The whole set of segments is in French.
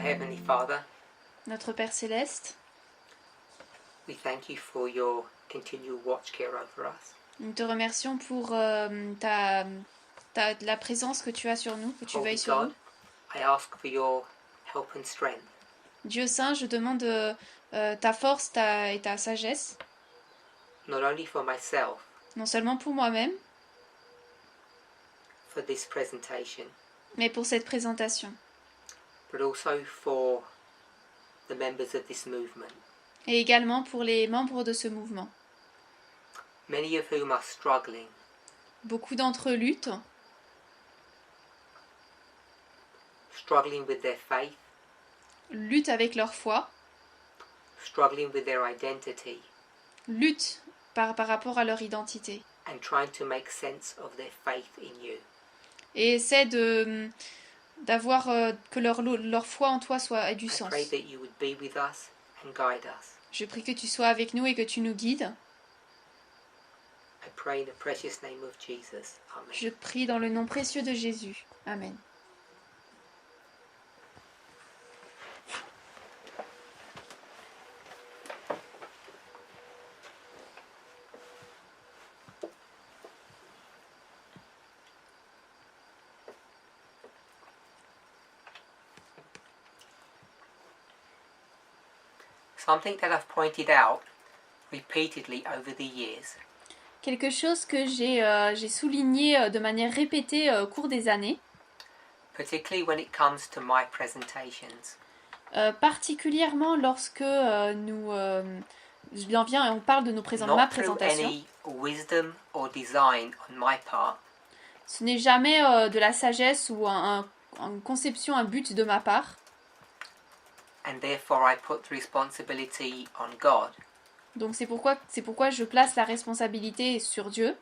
Heavenly Father, Notre Père Céleste, we thank you for your continual watch care over us. nous te remercions pour la présence que tu as sur nous, que tu Holy veilles sur God, nous. I ask for your help and strength Dieu Saint, je demande ta force et ta sagesse, not only for myself, non seulement pour moi-même, for this presentation, mais pour cette présentation, but also for the members of this movement, et également pour les membres de ce mouvement. many of whom are struggling, Beaucoup d'entre eux luttent with their faith, luttent avec leur foi, struggling with their identity, luttent par rapport à leur identité, and trying to make sense of their faith in you. et essaient d'avoir que leur foi en toi ait du I sens. pray that you would be with us and guide us. Je prie que tu sois avec nous et que tu nous guides. I pray in the precious name of Jesus. Amen. Je prie dans le nom précieux de Jésus. Amen. Something that I've pointed out repeatedly over the years Quelque chose que j'ai souligné de manière répétée au cours des années, particularly when it comes to my presentations, particulièrement lorsque on parle de ma not through présentation. any wisdom or design on my part, Ce n'est jamais de la sagesse ou une conception, un but de ma part. and therefore I put the responsibility on God. Donc c'est pourquoi je place la responsabilité sur Dieu.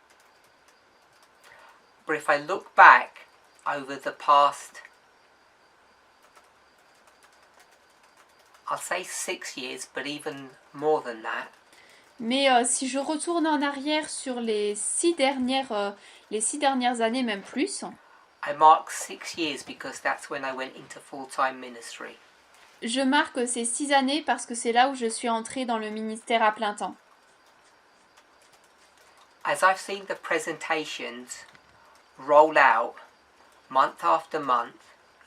But if I look back over the past, I'll say 6 years, but even more than that, Mais si je retourne en arrière sur les 6 dernières années, même plus, I mark 6 years because that's when I went into full-time ministry. je marque ces 6 années parce que c'est là où je suis entrée dans le ministère à plein temps. As I've seen the presentations roll out month after month,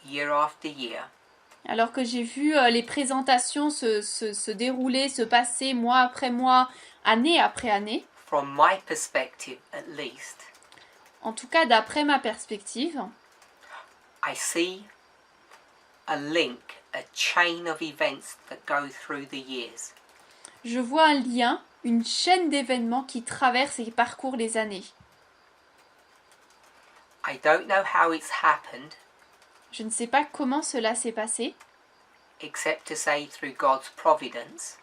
year after year, Alors que j'ai vu les présentations se dérouler, se passer mois après mois, année après année, from my perspective at least, en tout cas d'après ma perspective, I see a link, a chain of events that go through the years. je vois un lien, une chaîne d'événements qui traverse et parcourt les années. I don't know how it's happened, Je ne sais pas comment cela s'est passé, except to say through God's providence,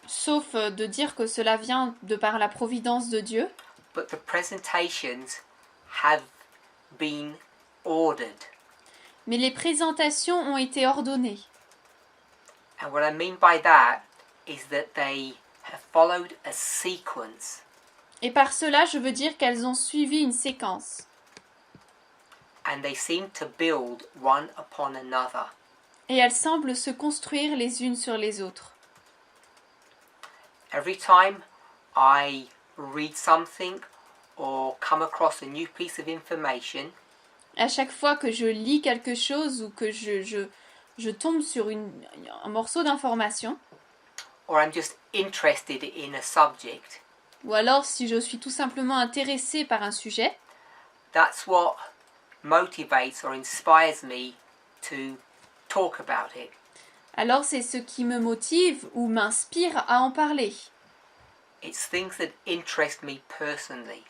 sauf de dire que cela vient de par la providence de Dieu, but the presentations have been ordered. mais les présentations ont été ordonnées. And what I mean by that is that they have followed a sequence. Et par cela, je veux dire qu'elles ont suivi une séquence. And they seem to build one upon another. Et elles semblent se construire les unes sur les autres. Every time I read something or come across a new piece of information, À chaque fois que je lis quelque chose ou que je tombe sur un morceau d'information, or I'm just interested in a subject, ou alors si je suis tout simplement intéressée par un sujet, that's what motivates or inspires me to talk about it. alors c'est ce qui me motive ou m'inspire à en parler. It's things that interest me personally.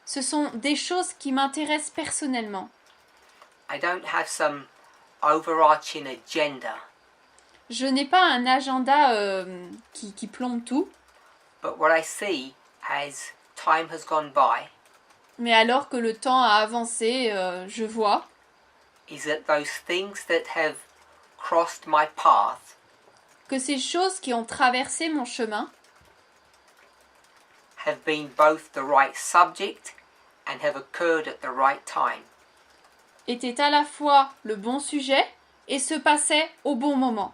Ce sont des choses qui m'intéressent personnellement. I don't have some overarching agenda, Je n'ai pas un agenda qui plombe tout, but what I see as time has gone by mais alors que le temps a avancé, je vois is that those things that have crossed my path que ces choses qui ont traversé mon chemin have been both the right subject and have occurred at the right time. étaient à la fois le bon sujet et se passait au bon moment.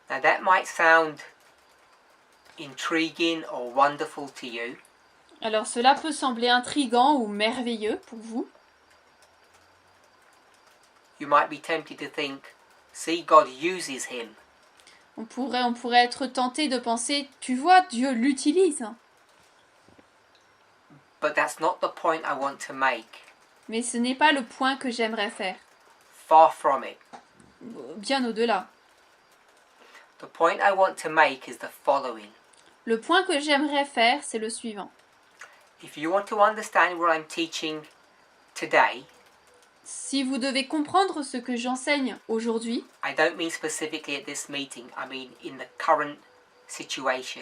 Now that might sound intriguing or wonderful to you, Alors cela peut sembler intriguant ou merveilleux pour vous. you might be tempted to think, see, God uses him. On pourrait être tenté de penser, tu vois, Dieu l'utilise. But that's not the point I want to make. Mais ce n'est pas le point que j'aimerais faire. Far from it. Bien au-delà. The point I want to make is the following. Le point que j'aimerais faire, c'est le suivant. If you want to understand what I'm teaching today, Si vous devez comprendre ce que j'enseigne aujourd'hui, I don't mean specifically at this meeting, I mean in the current situation,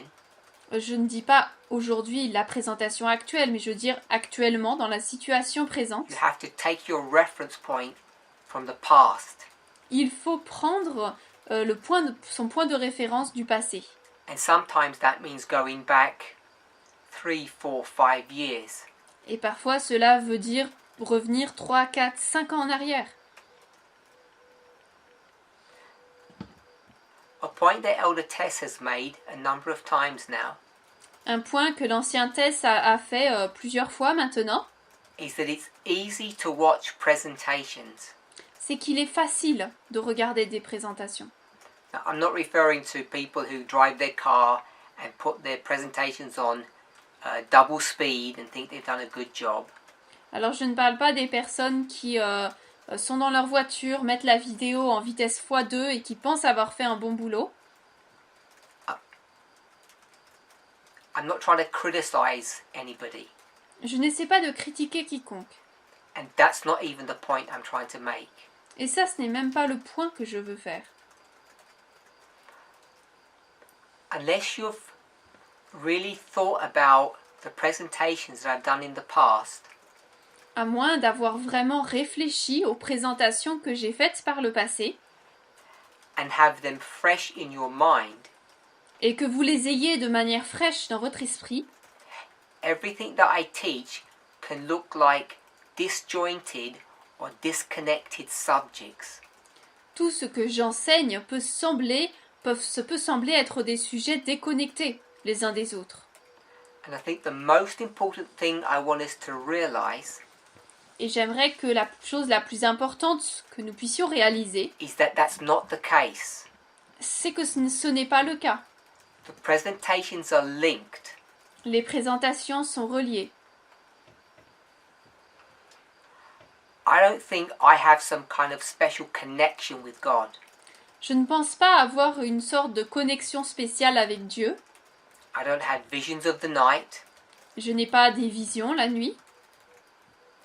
je ne dis pas aujourd'hui la présentation actuelle, mais je veux dire actuellement dans la situation présente, you have to take your reference point from the past. il faut prendre son point de référence du passé. And sometimes that means going back 3, 4, 5 years. Et parfois cela veut dire revenir 3, 4, 5 ans en arrière. A point that Elder Tess has made a number of times now Un point que l'ancien Tess a fait plusieurs fois maintenant, is that it's easy to watch presentations. c'est qu'il est facile de regarder des présentations. Now, I'm not referring to people who drive their car and put their presentations on double speed and think they've done a good job. Alors je ne parle pas des personnes qui sont dans leur voiture, mettent la vidéo en vitesse x2 et qui pensent avoir fait un bon boulot. I'm not trying to criticize anybody. Je n'essaie pas de critiquer quiconque. And that's not even the point I'm trying to make. Et ça, ce n'est même pas le point que je veux faire. Unless you've really thought about the presentations that I've done in the past, À moins d'avoir vraiment réfléchi aux présentations que j'ai faites par le passé and have them fresh in your mind, et que vous les ayez de manière fraîche dans votre esprit, everything that I teach can look like disjointed or disconnected subjects. tout ce que j'enseigne peut sembler être des sujets déconnectés les uns des autres. And I think the most important thing I want us to realize Et j'aimerais que la chose la plus importante que nous puissions réaliser, is that that's not the case. c'est que ce n'est pas le cas. The presentations are linked. Les présentations sont reliées. I don't think I have some kind of special connection with God. Je ne pense pas avoir une sorte de connexion spéciale avec Dieu. I don't have visions of the night. Je n'ai pas des visions la nuit.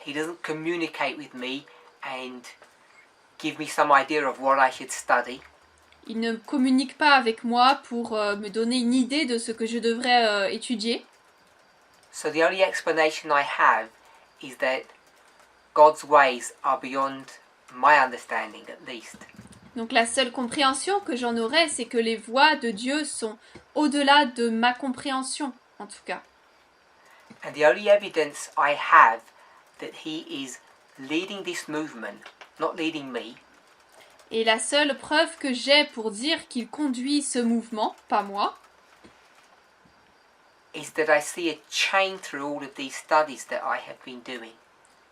He doesn't communicate with me and give me some idea of what I should study. Il ne communique pas avec moi pour me donner une idée de ce que je devrais étudier. So the only explanation I have is that God's ways are beyond my understanding, at least. Donc la seule compréhension que j'en aurai, c'est que les voies de Dieu sont au-delà de ma compréhension, en tout cas. And the only evidence I have that He is leading this movement, not leading me, Et la seule preuve que j'ai pour dire qu'il conduit ce mouvement, pas moi, is that I see a chain through all of these studies that I have been doing.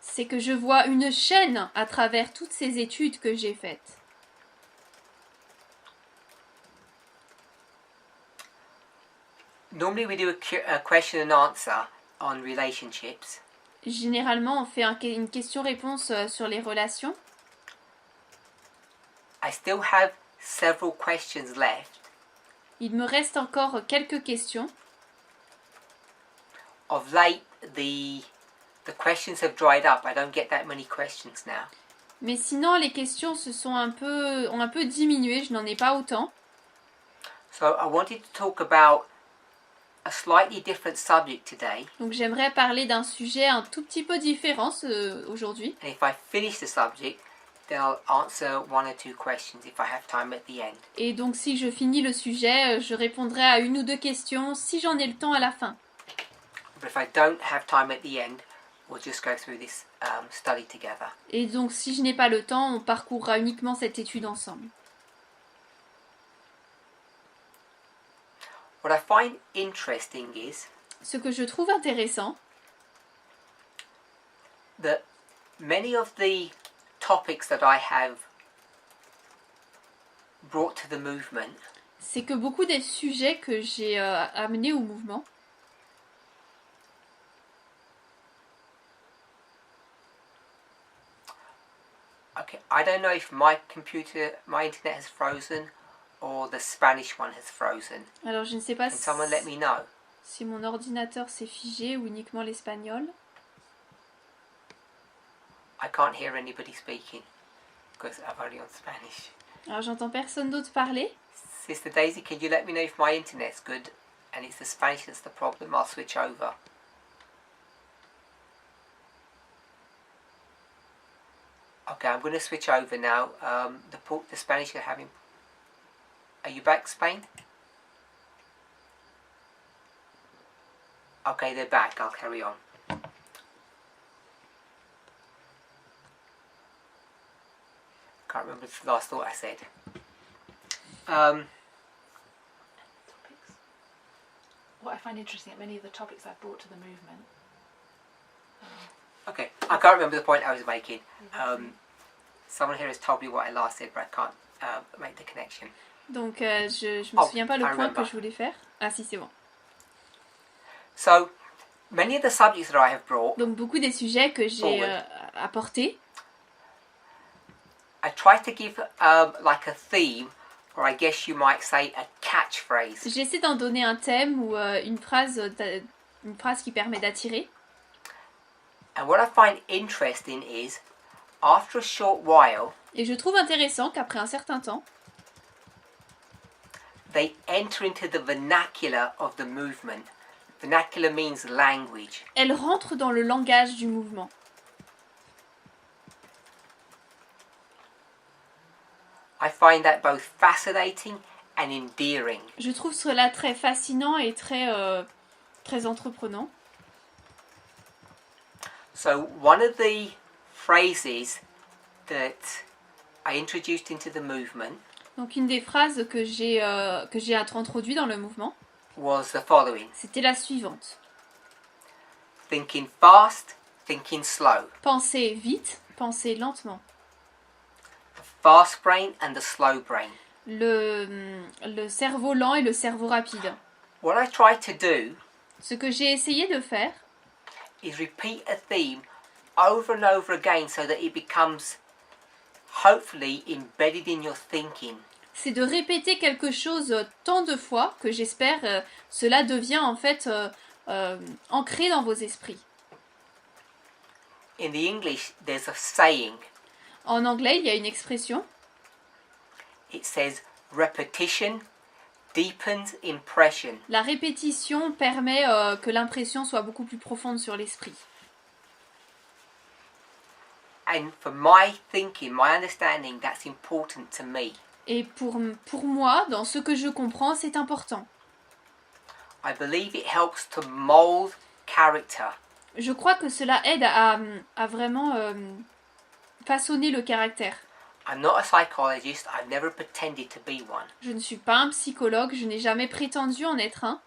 c'est que je vois une chaîne à travers toutes ces études que j'ai faites. Normally we do a question and answer on relationships. Généralement, on fait une question-réponse sur les relations. I still have several questions left. Il me reste encore quelques questions. Of late, the questions have dried up. I don't get that many questions now. Mais sinon, les questions ont un peu diminué, je n'en ai pas autant. So I wanted to talk about a slightly different subject today. Donc j'aimerais parler d'un sujet un tout petit peu différent aujourd'hui. And if I finish the subject, then I'll answer one or two questions if I have time at the end. Et donc si je finis le sujet, je répondrai à une ou deux questions si j'en ai le temps à la fin. But if I don't have time at the end, we'll just go through this study together. Et donc, si je n'ai pas le temps, on parcourra uniquement cette étude ensemble. What I find interesting is Ce que je trouve intéressant, that many of the topics that I have brought to the movement c'est que beaucoup des sujets que j'ai amenés au mouvement, okay, I don't know if my internet has frozen or the Spanish one has frozen. alors je ne sais pas Can someone let me know? si mon ordinateur s'est figé ou uniquement l'espagnol. I can't hear anybody speaking because I'm only on Spanish. Alors j'entends personne d'autre parler. Sister Daisy, can you let me know if my internet's good and it's the Spanish that's the problem? I'll switch over. Okay, I'm going to switch over now. The Spanish are having... Are you back, Spain? Okay, they're back. I'll carry on. Can't remember the last thought I said. What I find interesting, many of the topics I've brought to the movement. Okay, I can't remember the point I was making. Someone here has told me what I last said, but I can't make the connection. Donc je me souviens pas le point que je voulais faire. Ah si, c'est bon. So, many of the subjects that I have brought, Donc beaucoup des sujets que j'ai apportés, I try to give like a theme, or I guess you might say a catchphrase. j'essaie d'en donner un thème ou une phrase qui permet d'attirer. And what I find interesting is, after a short while, Et je trouve intéressant qu'après un certain temps, they enter into the vernacular of the movement. Vernacular means language. elles rentrent dans le langage du mouvement. I find that both fascinating and endearing. Je trouve cela très fascinant et très entreprenant. So one of the phrases that I introduced into the movement Donc une des phrases que j'ai introduit dans le mouvement, was the following: c'était la suivante. thinking fast, thinking slow. Pensez vite, pensez lentement. The fast brain and the slow brain. Le cerveau lent et le cerveau rapide. What I try to do Ce que j'ai essayé de faire, is repeat a theme over and over again so that it becomes hopefully embedded in your thinking. c'est de répéter quelque chose tant de fois que j'espère cela devient en fait ancré dans vos esprits. In the English, there's a saying. En anglais, il y a une expression. It says repetition deepens impression. La répétition permet que l'impression soit beaucoup plus profonde sur l'esprit. And for my thinking, my understanding, that's important to me. Et pour moi, dans ce que je comprends, c'est important. I believe it helps to mold character. Je crois que cela aide à vraiment façonner le caractère. I'm not a psychologist. I've never pretended to be one. Je ne suis pas un psychologue, je n'ai jamais prétendu en être un.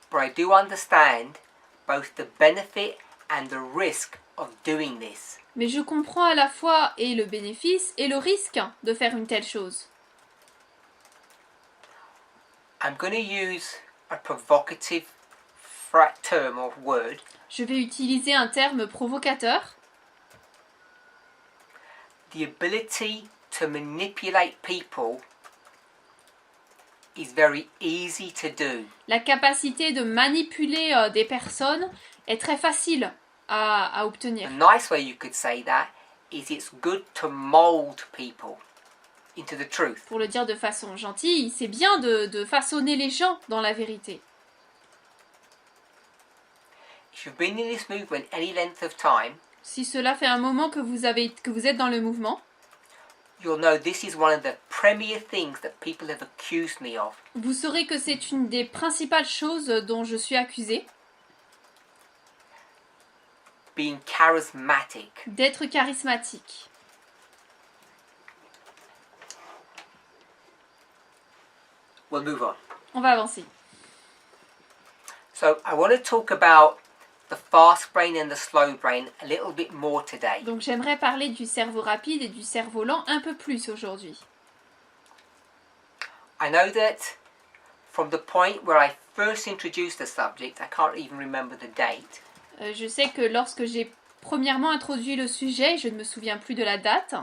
But I do understand both the benefit and the risk of doing this. Mais je comprends à la fois et le bénéfice et le risque de faire une telle chose. I'm going to use a provocative term or word. Je vais utiliser un terme provocateur. The ability to manipulate people is very easy to do. La capacité de manipuler des personnes est très facile à obtenir. A nice way you could say that is it's good to mold people into the truth. Pour le dire de façon gentille, c'est bien de façonner les gens dans la vérité. If you've been in this movement any length of time, Si cela fait un moment que vous êtes dans le mouvement, you'll know this is one of the premier things that people have accused me of. vous saurez que c'est une des principales choses dont je suis accusée. being charismatic. D'être charismatique. We'll move on. On va avancer. So I want to talk about the fast brain and the slow brain a little bit more today. Donc j'aimerais parler du cerveau rapide et du cerveau lent un peu plus aujourd'hui. I know that from the point where I first introduced the subject, I can't even remember the date. Je sais que lorsque j'ai premièrement introduit le sujet, je ne me souviens plus de la date.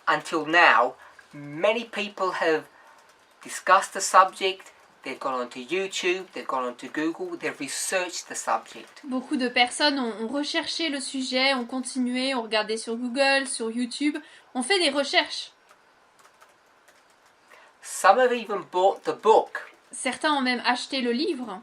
Until now, many people have discussed the subject, they've gone onto YouTube, they've gone onto Google, they've researched the subject. Beaucoup de personnes ont recherché le sujet, ont continué, ont regardé sur Google, sur YouTube, ont fait des recherches. Some have even bought the book, Certains ont même acheté le livre,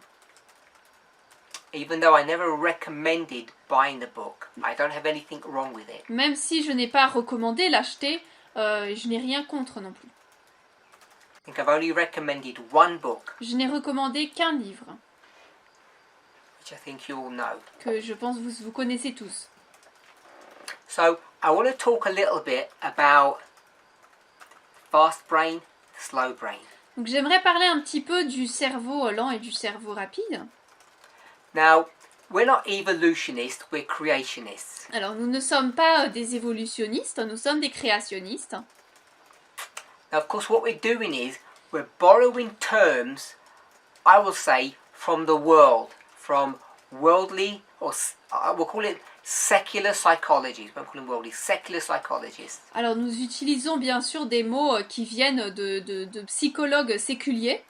even though I never recommended buying the book. I don't have anything wrong with it. même si je n'ai pas recommandé l'acheter, je n'ai rien contre non plus. I think I've only recommended one book, Je n'ai recommandé qu'un livre, which I think you all know. que je pense vous connaissez tous. So I want to talk a little bit about fast brain, slow brain. Donc j'aimerais parler un petit peu du cerveau lent et du cerveau rapide. Now, we're not evolutionists, we're creationists. Alors nous ne sommes pas des évolutionnistes, nous sommes des créationnistes. Now, of course, what we're doing is we're borrowing terms, I will say, from the world, from worldly, or we'll call it secular psychologists. We won't call them worldly, secular psychologists. Alors nous utilisons bien sûr des mots qui viennent de psychologues séculiers.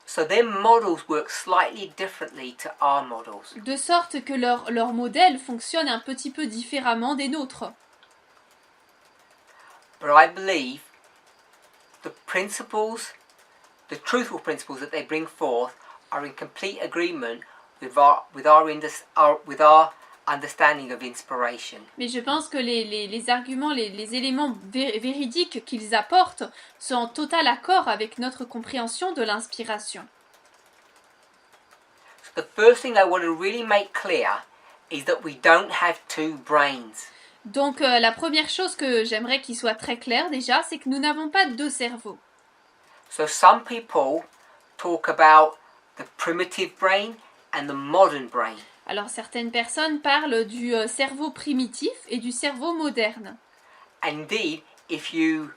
So their models work slightly differently to our models. De sorte que leur modèle fonctionne un petit peu différemment des nôtres. But I believe the principles, the truthful principles that they bring forth are in complete agreement with our understanding of inspiration. Mais je pense que les arguments, les éléments véridiques qu'ils apportent sont en total accord avec notre compréhension de l'inspiration. So the first thing I want to really make clear is that we don't have two brains. Donc la première chose que j'aimerais qu'il soit très clair déjà, c'est que nous n'avons pas deux cerveaux. So some people talk about the primitive brain and the modern brain. Alors certaines personnes parlent du cerveau primitif et du cerveau moderne. Indeed, if you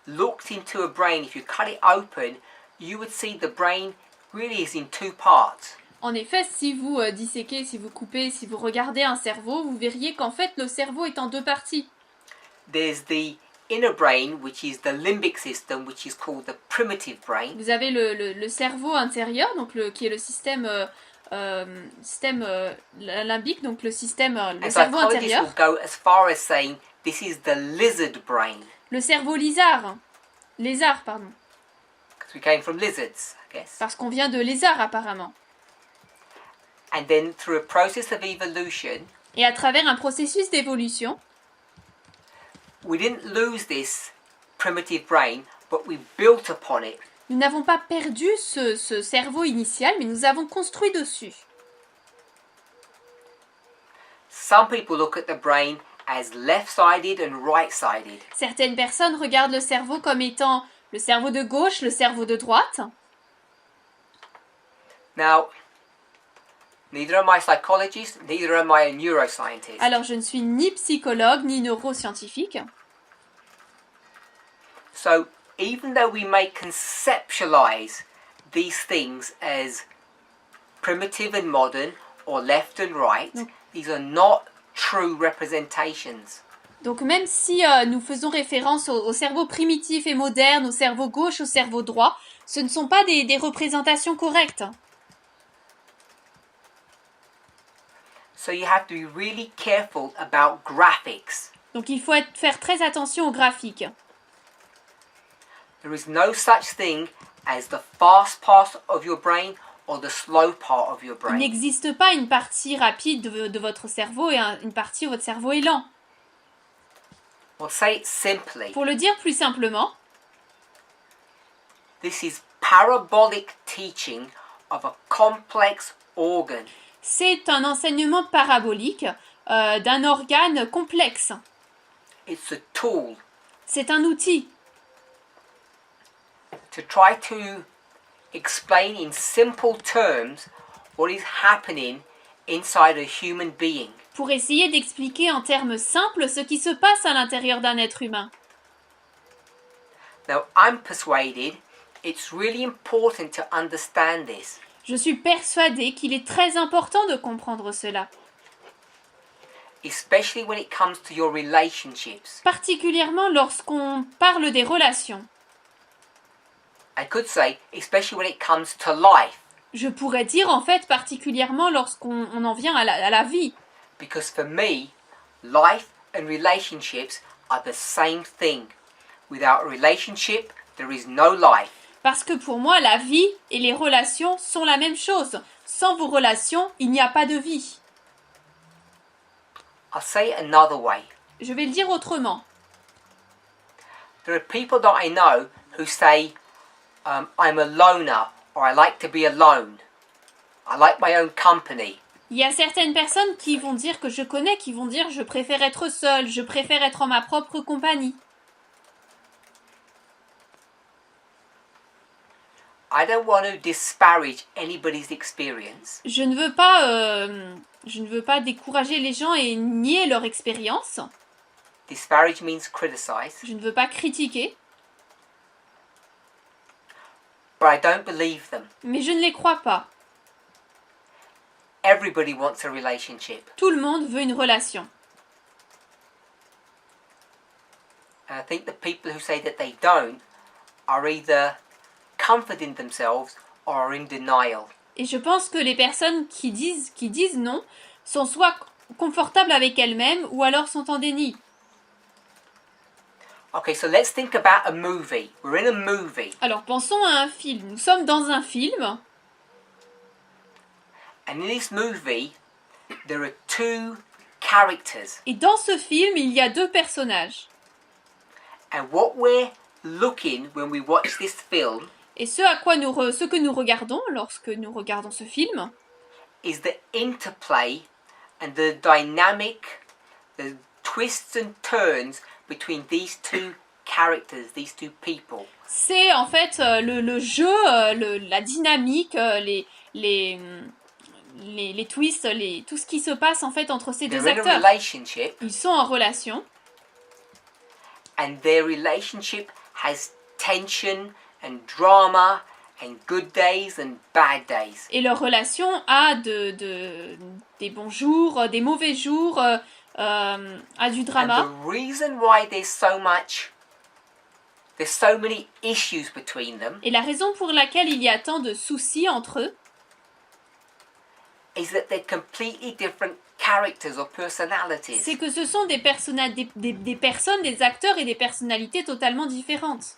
looked into a brain, if you cut it open, you would see the brain really is in two parts. En effet, si vous disséquez, si vous coupez, si vous regardez un cerveau, vous verriez qu'en fait le cerveau est en deux parties. There's the inner brain, which is the limbic system, which is called the primitive brain. Vous avez le cerveau intérieur, donc qui est le système limbique, donc le And cerveau psychologists intérieur. will go as far as saying this is the lizard brain, Le cerveau lézard, pardon, because we came from lizards, I guess. parce qu'on vient de lézard apparemment. And then through a process of evolution, Et à travers un processus d'évolution, we didn't lose this primitive brain, but we built upon it. nous n'avons pas perdu ce cerveau initial, mais nous avons construit dessus. Some people look at the brain as left-sided and right-sided. Certaines personnes regardent le cerveau comme étant le cerveau de gauche, le cerveau de droite. Now, neither am I a psychologist, neither am I a neuroscientist. Alors je ne suis ni psychologue, ni neuroscientifique. So, even though we may conceptualize these things as primitive and modern, or left and right, these are not true representations. Donc même si nous faisons référence au cerveau primitif et moderne, au cerveau gauche, au cerveau droit, ce ne sont pas des représentations correctes. So you have to be really careful about graphics. Donc il faut faire très attention aux graphiques. There is no such thing as the fast part of your brain or the slow part of your Il brain. n'existe pas une partie rapide de votre cerveau et une partie où votre cerveau est lent. Well, say it simply. Pour le dire plus simplement, This is parabolic teaching of a complex organ. C'est un enseignement parabolique d'un organe complexe. It's a tool C'est un outil to try to explain in simple terms what is happening inside a human being. pour essayer d'expliquer en termes simples ce qui se passe à l'intérieur d'un être humain. Now, I'm persuaded it's really important to understand this. Je suis persuadée qu'il est très important de comprendre cela, Especially when it comes to your relationships. particulièrement lorsqu'on parle des relations. I could say, especially when it comes to life. Je pourrais dire en fait particulièrement lorsqu'on en vient à la vie. Because for me, life and relationships are the same thing. Without a relationship, there is no life. Parce que pour moi, la vie et les relations sont la même chose. Sans vos relations, il n'y a pas de vie. I'll say it another way. Je vais le dire autrement. There are people that I know who say, I'm a loner, or I like to be alone. I like my own company. Il y a certaines personnes qui vont dire, que je connais, qui vont dire je préfère être seule, je préfère être en ma propre compagnie. I don't want to disparage anybody's experience. Je ne veux pas décourager les gens et nier leur expérience. Disparage means criticize. Je ne veux pas critiquer, But I don't believe them. mais je ne les crois pas. Everybody wants a relationship. Tout le monde veut une relation. And I think the people who say that they don't are either comforting themselves or are in denial. Et je pense que les personnes qui disent non sont soit confortables avec elles-mêmes ou alors sont en déni. Okay, so let's think about a movie. We're in a movie. Alors pensons à un film. Nous sommes dans un film And in this movie, there are two characters. et dans ce film, il y a deux personnages. And what we're looking when we watch this film Et ce que nous regardons lorsque nous regardons ce film, is the interplay and the dynamic, the twists and turns between these two characters, these two people. c'est en fait le jeu, la dynamique, les twists, tout ce qui se passe en fait entre ces They're deux in a acteurs. relationship, Ils sont en relation and their relationship has tension and drama and good days and bad days. et leur relation a des bons jours, des mauvais jours, a du And drama. the reason why there's so many issues between them Et la raison pour laquelle il y a tant de soucis entre eux, is that they're completely different characters or personalities. c'est que ce sont des personnes, des acteurs et des personnalités totalement différentes.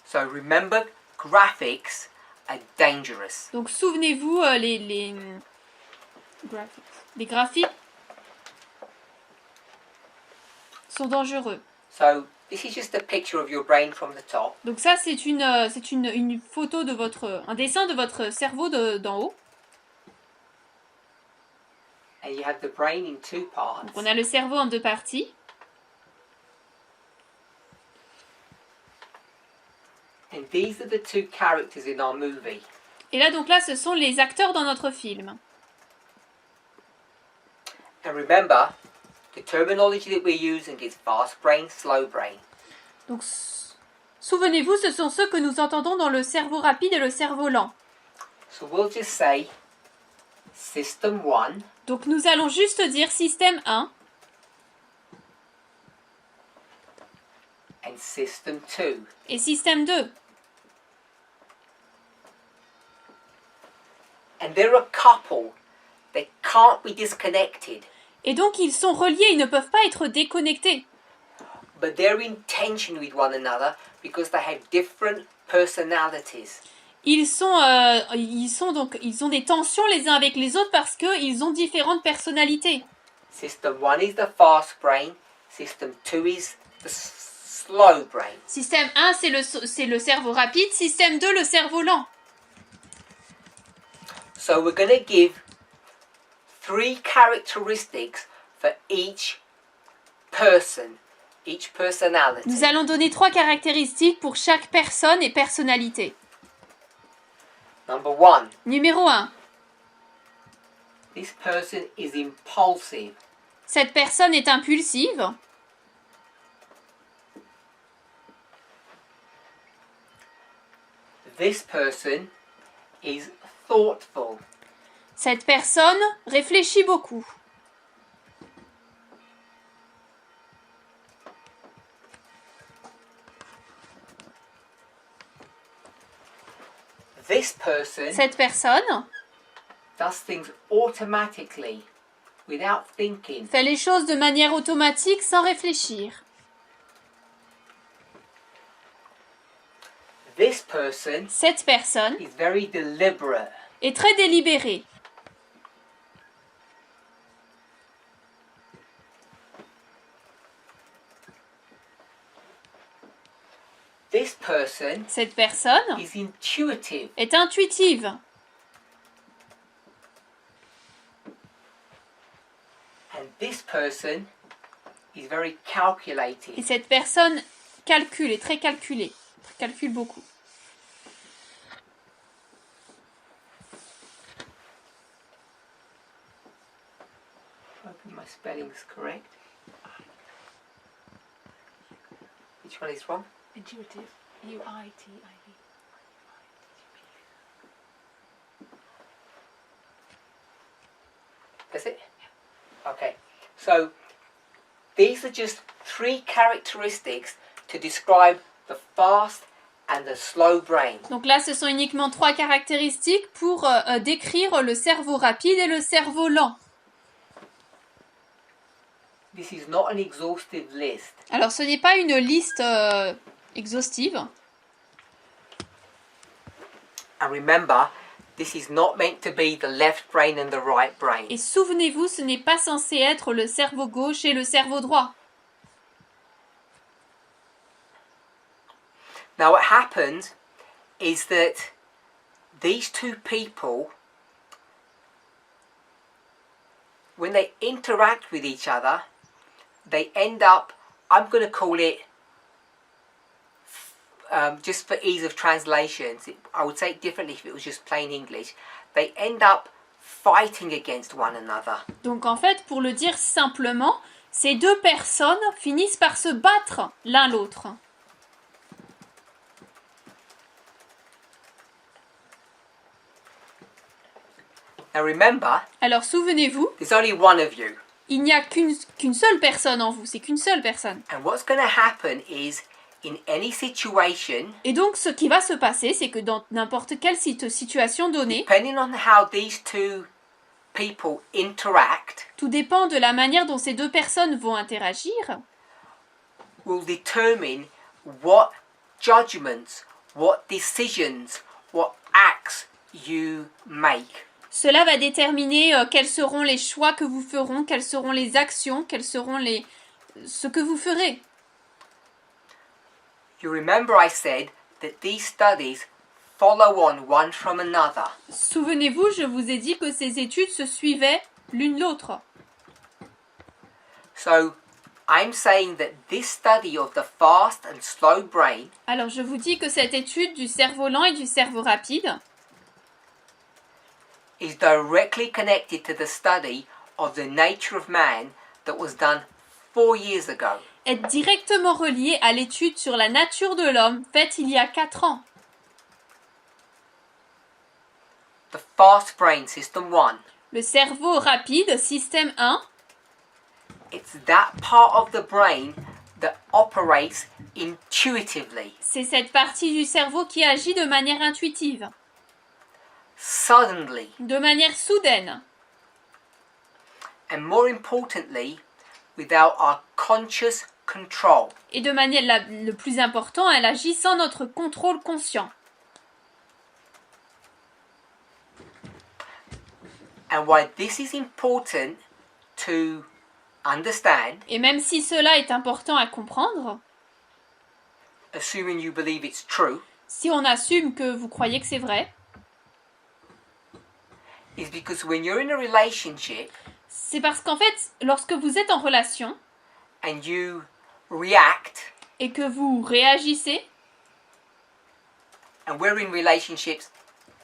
So remember, graphics are dangerous. Donc souvenez-vous, les graphiques sont dangereux. So this is just a picture of your brain from the top. Donc ça, c'est une photo de un dessin de votre cerveau d'en haut. And you have the brain in two parts. Donc on a le cerveau en deux parties. And these are the two characters in our movie. Et là, donc là, ce sont les acteurs dans notre film. And remember, the terminology that we're using is fast brain, slow brain. Donc souvenez-vous, ce sont ceux que nous entendons dans le cerveau rapide et le cerveau lent. So we'll just say System 1 Donc nous allons juste dire système 1 and System 2. et système 2. And they're a couple. They can't be disconnected. Et donc ils sont reliés, ils ne peuvent pas être déconnectés. But they're in tension with one another because they have different personalities. Ils ont des tensions les uns avec les autres parce qu'ils ont différentes personnalités. System 1 is the fast brain. System 2 is the slow brain. Système 1, c'est le cerveau rapide. Système 2, le cerveau lent. So we're going to give 3 characteristics for each person, each personality. Nous allons donner 3 caractéristiques pour chaque personne et personnalité. Number 1, Numéro 1. this person is impulsive. Cette personne est impulsive. This person is thoughtful. Cette personne réfléchit beaucoup. This person Cette personne does things automatically without thinking. fait les choses de manière automatique sans réfléchir. This person Cette personne is very deliberate. est très délibérée. This person Cette personne is intuitive. est intuitive. And this person is very calculated. Et cette personne calcule, est très calculée. Calcule beaucoup. Hoping my spelling's correct. Which one is wrong? Intuitive. U-I-T-I-V. That's it? Okay. So these are just 3 characteristics to describe the fast and the slow brain. Donc là, ce sont uniquement 3 caractéristiques pour décrire le cerveau rapide et le cerveau lent. This is not an exhaustive list. Alors, ce n'est pas une liste exhaustive. And remember, this is not meant to be the left brain and the right brain. Et souvenez-vous, ce n'est pas censé être le cerveau gauche et le cerveau droit. Now what happens is that these 2 people, when they interact with each other, they end up, I'm going to call it, just for ease of translations, I would say it differently if it was just plain English, they end up fighting against one another. Donc en fait, pour le dire simplement, ces 2 personnes finissent par se battre l'un l'autre. Now remember, Alors souvenez-vous, there's only one of you. il n'y a qu'une seule personne en vous, c'est qu'une seule personne. And what's going to happen is, in any situation, Et donc ce qui va se passer, c'est que dans n'importe quelle situation donnée, depending on how these 2 people interact, tout dépend de la manière dont ces 2 personnes vont interagir, will determine what judgments, what decisions, what acts you make. cela va déterminer quels seront les choix que vous ferez, quelles seront les actions, ce que vous ferez. You remember I said that these studies follow on one from another. Souvenez-vous, je vous ai dit que ces études se suivaient l'une l'autre. So I'm saying that this study of the fast and slow brain Alors je vous dis que cette étude du cerveau lent et du cerveau rapide is directly connected to the study of the nature of man that was done 4 years ago. est directement reliée à l'étude sur la nature de l'homme faite il y a 4 ans. The fast brain, system 1. Le cerveau rapide, système 1, It's that part of the brain that operates intuitively, c'est cette partie du cerveau qui agit de manière intuitive, suddenly, de manière soudaine, and more importantly, without our conscious control. et de manière le plus important, elle agit sans notre contrôle conscient. And why this is important to understand Et même si cela est important à comprendre, assuming you believe it's true, si on assume que vous croyez que c'est vrai, is because when you're in a relationship c'est parce qu'en fait, lorsque vous êtes en relation and you react, et que vous réagissez, and we're in relationships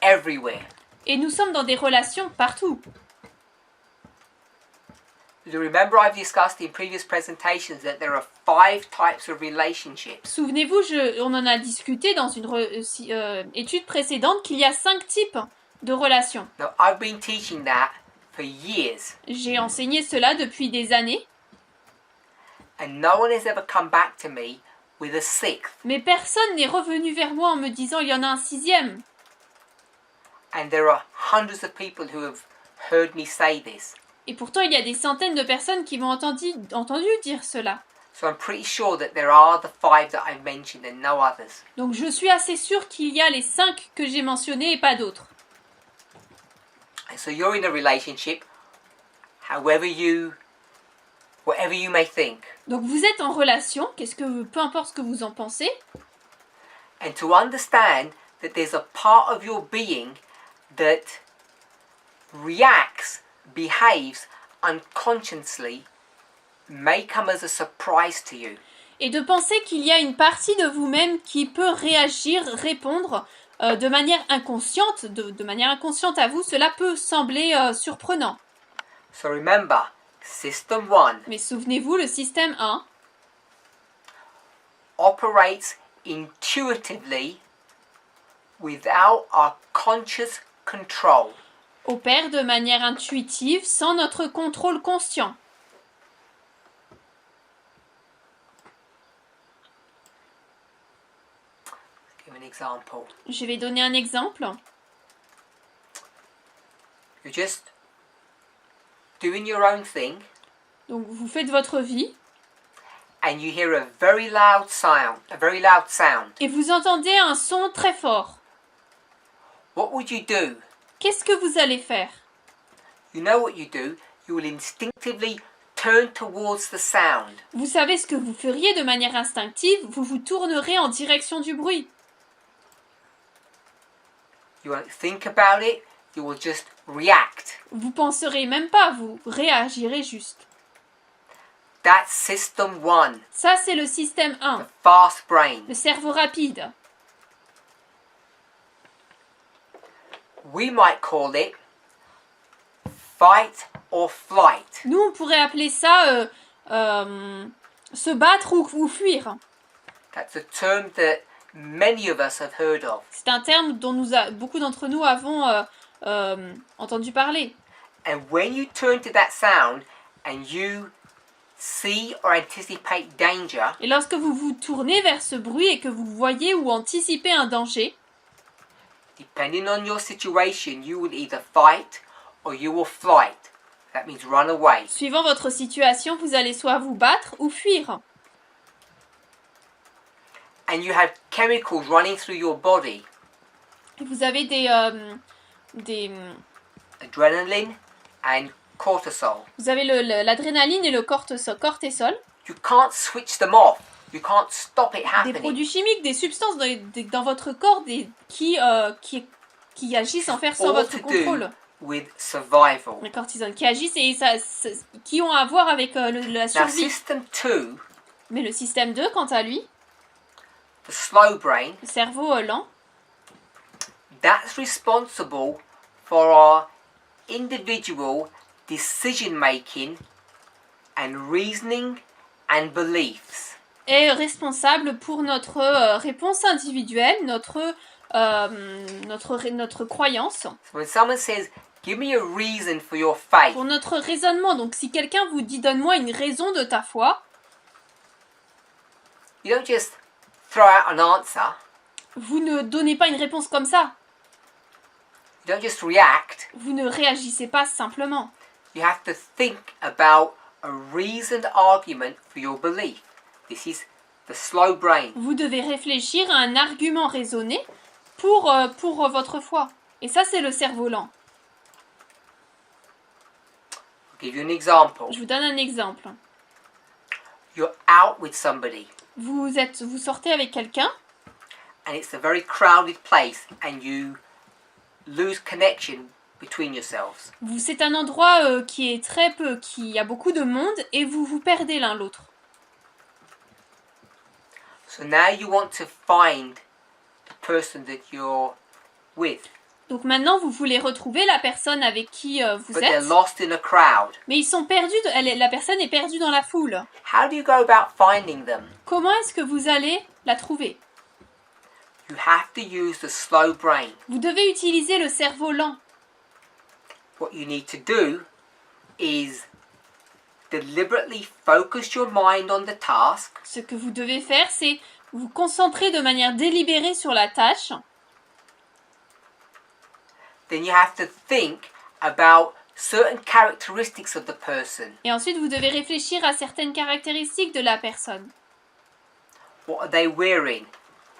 everywhere. et nous sommes dans des relations partout. You remember I've discussed in previous presentations that there are 5 types of relationships. Souvenez-vous, on en a discuté dans une étude précédente qu'il y a 5 types de relations. Now, I've been teaching that for years, J'ai enseigné cela depuis des années, and no one has ever come back to me with a 6th. mais personne n'est revenu vers moi en me disant il y en a un 6e. And there are hundreds of people who have heard me say this. Et pourtant, il y a des centaines de personnes qui m'ont entendu dire cela. So I'm pretty sure that there are the 5 that I've mentioned and no others. Donc je suis assez sûre qu'il y a les 5 que j'ai mentionnés et pas d'autres. And so you're in a relationship, whatever you may think. Donc vous êtes en relation, peu importe ce que vous en pensez, And to understand that there's a part of your being that reacts, behaves unconsciously, may come as a surprise to you. et de penser qu'il y a une partie de vous-même qui peut réagir, répondre de manière inconsciente, de manière inconsciente à vous, cela peut sembler surprenant. So remember, System 1 Mais souvenez-vous, le système 1 operates intuitively without our conscious control. opère de manière intuitive sans notre contrôle conscient. Give an example. Je vais donner un exemple. You're just doing your own thing Donc vous faites votre vie and you hear a very loud sound. et vous entendez un son très fort. What would you do? Qu'est-ce que vous allez faire? You know what you do? You will instinctively turn towards the sound. Vous savez ce que vous feriez de manière instinctive, vous vous tournerez en direction du bruit. You won't think about it, you will just react. Vous penserez même pas, vous réagirez juste. That's System 1, Ça, c'est le système 1, the fast brain. le cerveau rapide. We might call it fight or flight. Nous, on pourrait appeler ça se battre ou fuir. That's a term that many of us have heard of. C'est un terme dont beaucoup d'entre nous avons entendu parler. And when you turn to that sound and you see or anticipate danger, Et lorsque vous vous tournez vers ce bruit et que vous voyez ou anticipez un danger, depending on your situation, you will either fight or you will flight. That means run away. suivant votre situation, vous allez soit vous battre ou fuir. And you have chemicals running through your body. Et vous avez des Adrenaline and cortisol. vous avez l'adrénaline et le cortisol, You can't switch them off. You can't stop it des happening. produits chimiques, des substances dans votre corps qui agissent en faire sans All votre to contrôle. do with survival. Les cortisone qui agissent et qui ont à voir avec la Now, survie. System 2, Mais le système 2, quant à lui, the slow brain, le cerveau lent, that's responsible for our individual decision making and reasoning and beliefs. est responsable pour notre réponse individuelle, notre croyance, So when someone says, give me a reason for your faith, pour notre raisonnement. Donc si quelqu'un vous dit donne-moi une raison de ta foi, you don't just throw out an answer. vous ne donnez pas une réponse comme ça. You don't just react. Vous ne réagissez pas simplement. You have to think about a reasoned argument for your belief. This is the slow brain. Vous devez réfléchir à un argument raisonné pour votre foi. Et ça, c'est le cerveau lent. I'll give you an example. Je vous donne un exemple. You're out with somebody. Vous sortez avec quelqu'un and it's a very crowded place and you lose connection between yourselves. c'est un endroit qui est qui a beaucoup de monde et vous vous perdez l'un l'autre. So now you want to find the person that you're with. Donc maintenant vous voulez retrouver la personne avec qui vous But they're êtes, lost in a crowd. mais ils sont perdus, la personne est perdue dans la foule. How do you go about finding them? Comment est-ce que vous allez la trouver? You have to use the slow brain. Vous devez utiliser le cerveau lent. What you need to do is deliberately focus your mind on the task. Ce que vous devez faire, c'est vous concentrer de manière délibérée sur la tâche. Then you have to think about certain characteristics of the person. Et ensuite, vous devez réfléchir à certaines caractéristiques de la personne. What are they wearing?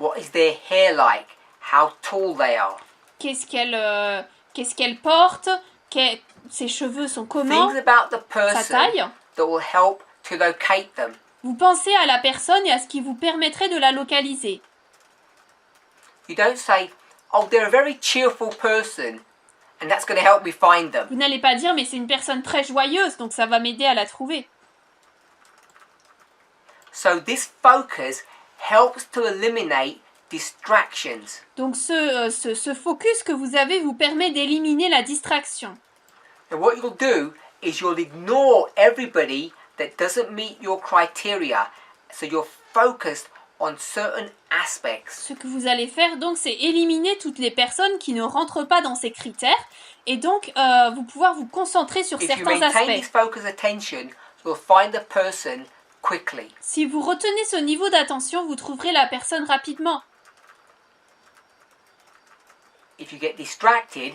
What is their hair like? How tall they are? Qu'est-ce qu'elle porte? Ses cheveux sont comment? Things about the Sa person taille? that will help to locate them. Vous pensez à la personne et à ce qui vous permettrait de la localiser. You don't say, oh, they're a very cheerful person, and that's going to help me find them. Vous n'allez pas dire, mais c'est une personne très joyeuse, donc ça va m'aider à la trouver. So this focus helps to eliminate distractions. Donc ce focus que vous avez vous permet d'éliminer la distraction. And what you'll do is you'll ignore everybody that doesn't meet your criteria. So you're focused on certain aspects. Ce que vous allez faire donc, c'est éliminer toutes les personnes qui ne rentrent pas dans ces critères et donc pouvoir vous concentrer sur If you certains maintain this aspects. focus attention, you'll find the person quickly. Si vous retenez ce niveau d'attention, vous trouverez la personne rapidement. If you get distracted,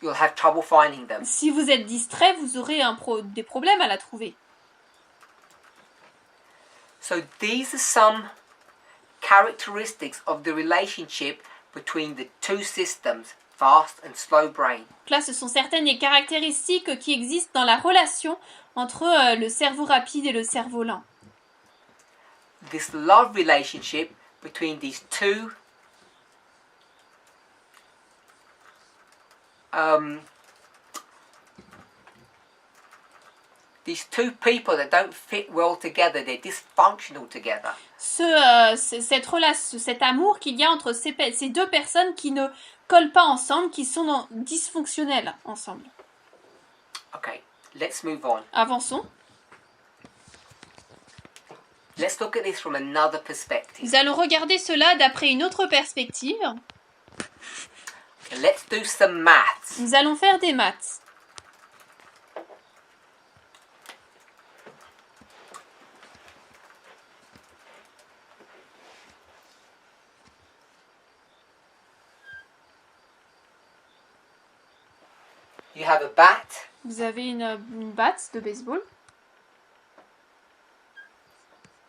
you'll have trouble finding them. Si vous êtes distrait, vous aurez des problèmes à la trouver. So these are some characteristics of the relationship between the two systems, fast and slow brain. Donc là, ce sont certaines des caractéristiques qui existent dans la relation entre le cerveau rapide et le cerveau lent. This love relationship between these two people that don't fit well together, they're dysfunctional together. Cet amour qu'il y a entre ces deux personnes qui ne collent pas ensemble, qui sont dysfonctionnelles ensemble. Okay, let's move on. Avançons. Let's look at this from another perspective. Nous allons regarder cela d'après une autre perspective. Let's do some maths. Nous allons faire des maths. You have a bat Vous avez une batte de baseball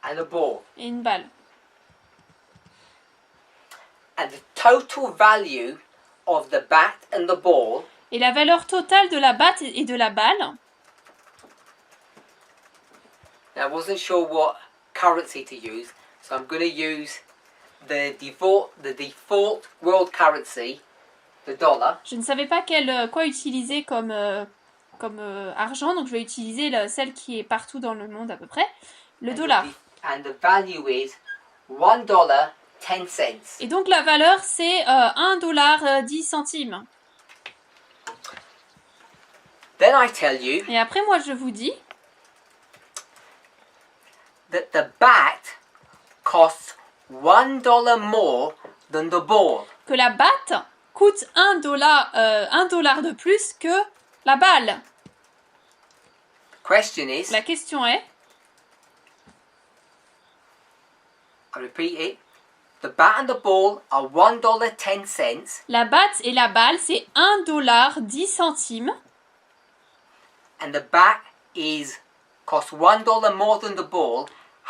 and a ball. et une balle. And the total value of the bat and the ball Et la valeur totale de la batte et de la balle, now, I wasn't sure what currency to use, so I'm going to use the default world currency, the dollar. je ne savais pas quoi utiliser comme argent, donc je vais utiliser celle qui est partout dans le monde à peu près, le dollar. And the value is $1.10. Et donc la valeur c'est $1,10. Then I tell you Et après moi je vous dis that the bat costs $1 more than the ball. que la batte coûte $1 de plus que la balle. The question is, La question est, I repeat it, the bat and the ball are $1.10 la batte et la balle c'est $1,10. and the bat costs $1 more than the ball.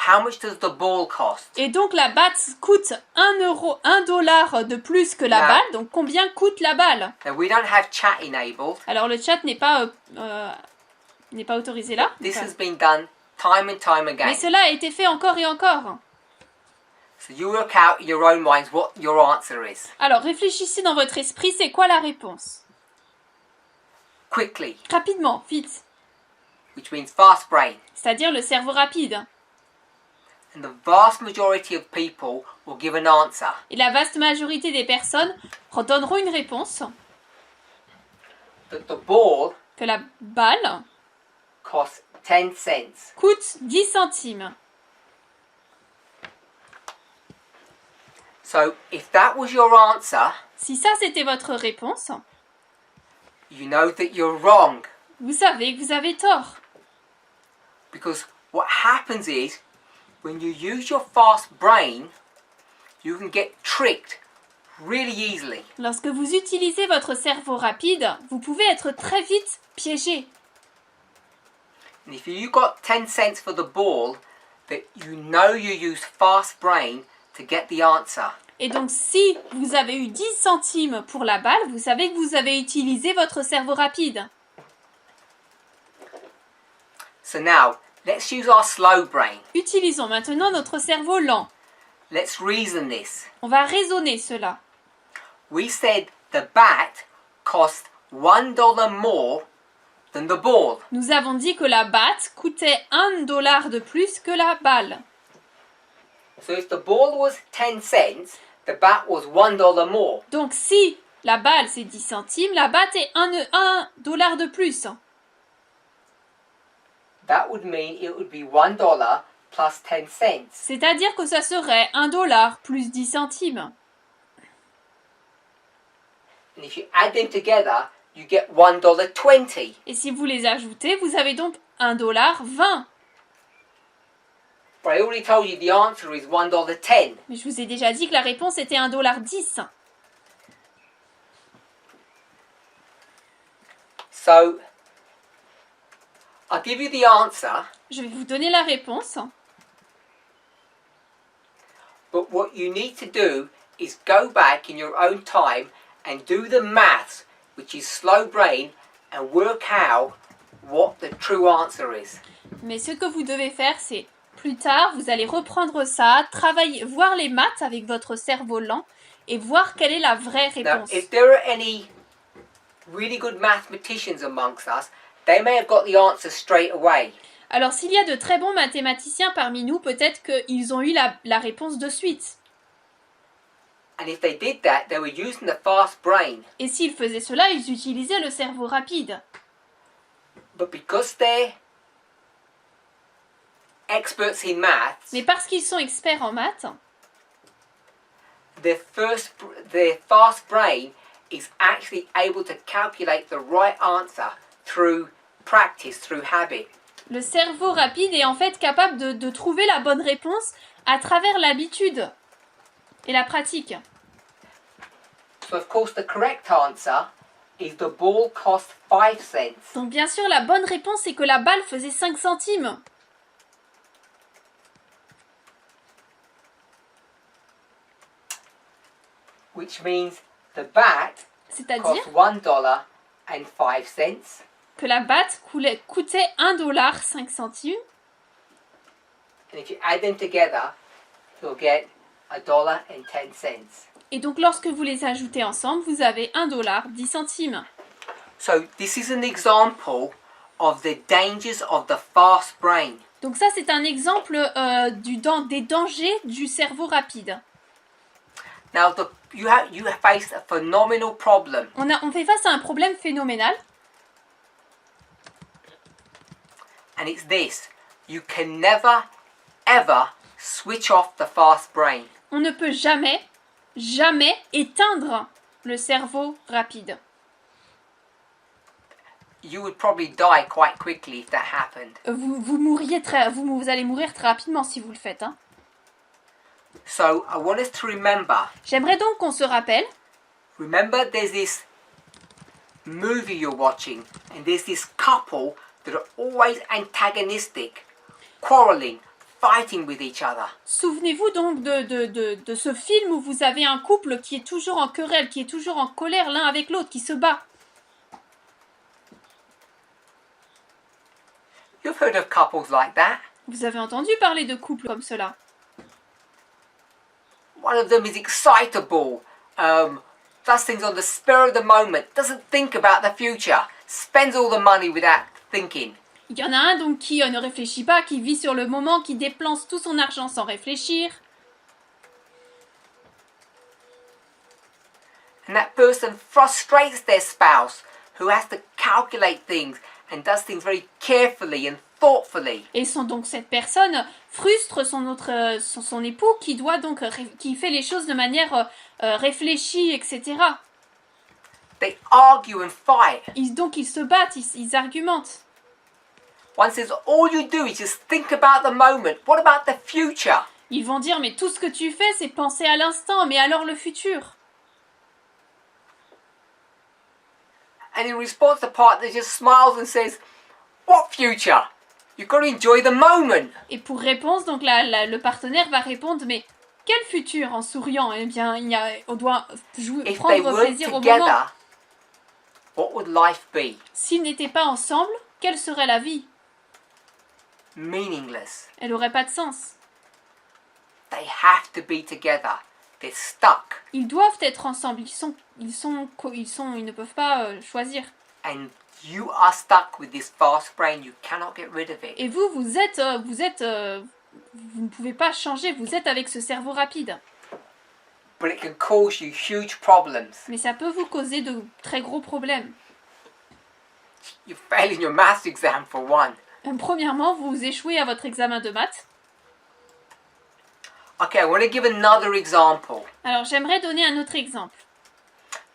How much does the ball cost? Et donc la batte coûte $1 de plus que la Là. balle, donc combien coûte la balle? Now we don't have chat enabled. Alors le chat n'est pas autorisé là. This has been done time and time Mais again. cela a été fait encore et encore. So you work out in your own minds what your answer is. Alors, réfléchissez dans votre esprit, c'est quoi la réponse? Quickly, Rapidement, vite. which means fast brain. C'est-à-dire le cerveau rapide. And the vast majority of people will give an answer. Et la vaste majorité des personnes redonneront une réponse That the ball que la balle costs 10 cents. coûte 10 centimes. So if that was your answer, Si ça c'était votre réponse, you know that you're wrong. vous savez que vous avez tort. Because what happens is, when you use your fast brain, you can get tricked really easily. Lorsque vous utilisez votre cerveau rapide, vous pouvez être très vite piégé. And if you got 10 cents for the ball, that you know you use fast brain to get the answer. Et donc si vous avez eu 10 centimes pour la balle, vous savez que vous avez utilisé votre cerveau rapide. So now, let's use our slow brain. Utilisons maintenant notre cerveau lent. Let's reason this. On va raisonner cela. We said the bat cost $1 more than the ball. Nous avons dit que la batte coûtait $1 de plus que la balle. So if the ball was 10 cents, the bat was $1 more. Donc si la balle c'est 10 centimes, la batte est $1 de plus. That would mean it would be $1 plus 10 cents. C'est-à-dire que ça serait $1 plus 10 centimes. And if you add them together, you get $1.20. Et si vous les ajoutez, vous avez donc $1,20. But I already told you the answer is $1.10. Mais je vous ai déjà dit que la réponse était $1,10. So, I'll give you the answer, Je vais vous donner la réponse. but what you need to do is go back in your own time and do the maths, which is slow brain, and work out what the true answer is. Mais ce que vous devez faire, c'est plus tard, vous allez reprendre ça, travailler, voir les maths avec votre cerveau lent et voir quelle est la vraie Now, réponse. if there are any really good mathematicians amongst us, they may have got the answer straight away. Alors s'il y a de très bons mathématiciens parmi nous, peut-être qu'ils ont eu la réponse de suite. And if they did that, they were using the fast brain. Et s'ils faisaient cela, ils utilisaient le cerveau rapide. But because they're experts in maths, Mais parce qu'ils sont experts en maths, their fast brain is actually able to calculate the right answer through practice, through habit. le cerveau rapide est en fait capable de trouver la bonne réponse à travers l'habitude et la pratique. So of course the correct answer is the ball cost 5 cents. Donc bien sûr, la bonne réponse c'est que la balle faisait 5 centimes. Which means the bat C'est-à-dire cost $1.05. que la batte coûtait $1,05. And if you add them together, you'll get $1.10. Et donc lorsque vous les ajoutez ensemble, vous avez $1,10. So this is an example of the dangers of the fast brain. Donc ça c'est un exemple des dangers du cerveau rapide. Now you have faced a phenomenal problem. On fait face à un problème phénoménal. And it's this. You can never, ever switch off the fast brain. On ne peut jamais éteindre le cerveau rapide. You would probably die quite quickly if that happened. Vous allez mourir très rapidement si vous le faites. Hein. So I want us to remember. J'aimerais donc qu'on se rappelle. Remember there's this movie you're watching and there's this couple that are always antagonistic, quarreling, fighting with each other. Souvenez-vous donc de ce film où vous avez un couple qui est toujours en querelle, qui est toujours en colère l'un avec l'autre, qui se bat. You've heard of couples like that. Vous avez entendu parler de couples comme cela. One of them is excitable, does things on the spur of the moment, doesn't think about the future, spends all the money without thinking. Il y en a un donc qui ne réfléchit pas, qui vit sur le moment, qui dépense tout son argent sans réfléchir. And that person frustrates their spouse, who has to calculate things and does things very carefully and thoughtfully. Et donc cette personne frustre son époux qui doit donc qui fait les choses de manière réfléchie, etc. They argue and fight. Donc ils se battent, ils argumentent. One says, all you do is just think about the moment. What about the future? Ils vont dire, mais tout ce que tu fais, c'est penser à l'instant, mais alors le futur? And in response, the partner just smiles and says, what future? You've got to enjoy the moment. Et pour réponse, donc le partenaire va répondre, mais quel futur en souriant? Eh bien, on doit prendre plaisir au moment. What would life be? S'ils n'étaient pas ensemble, quelle serait la vie? Meaningless. Elle n'aurait pas de sens. They have to be together. They're stuck. Ils doivent être ensemble. Ils ne peuvent pas choisir. And you are stuck with this fast brain. You cannot get rid of it. Et vous ne pouvez pas changer. Vous êtes avec ce cerveau rapide. But it can cause you huge problems. Mais ça peut vous causer de très gros problèmes. You fail in your maths exam for one. Premièrement, vous échouez à votre examen de maths. Okay, I want to give another example. Alors, j'aimerais donner un autre exemple.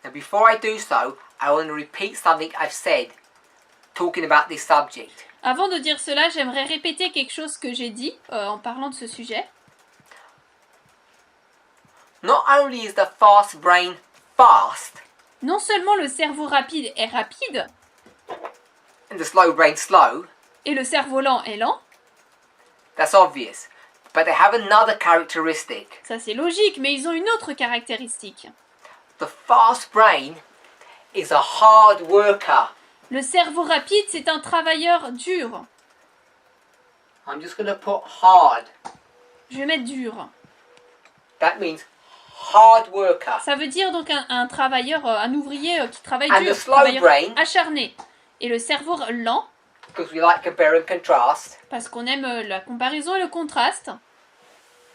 Now, before I do so, I want to repeat something I've said talking about this subject. Avant de dire cela, j'aimerais répéter quelque chose que j'ai dit en parlant de ce sujet. Not only is the fast brain fast, non seulement le cerveau rapide est rapide, and the slow brain slow, et le cerveau lent est lent, that's obvious. But they have another characteristic. Ça c'est logique, mais ils ont une autre caractéristique. The fast brain is a hard worker. Le cerveau rapide, c'est un travailleur dur. I'm just going to put hard. Je vais mettre dur. That means hard worker. Ça veut dire donc un travailleur, un ouvrier qui travaille And dur, the slow travailleur brain, acharné. Et le cerveau lent, because we like compare and contrast, parce qu'on aime la comparaison et le contraste,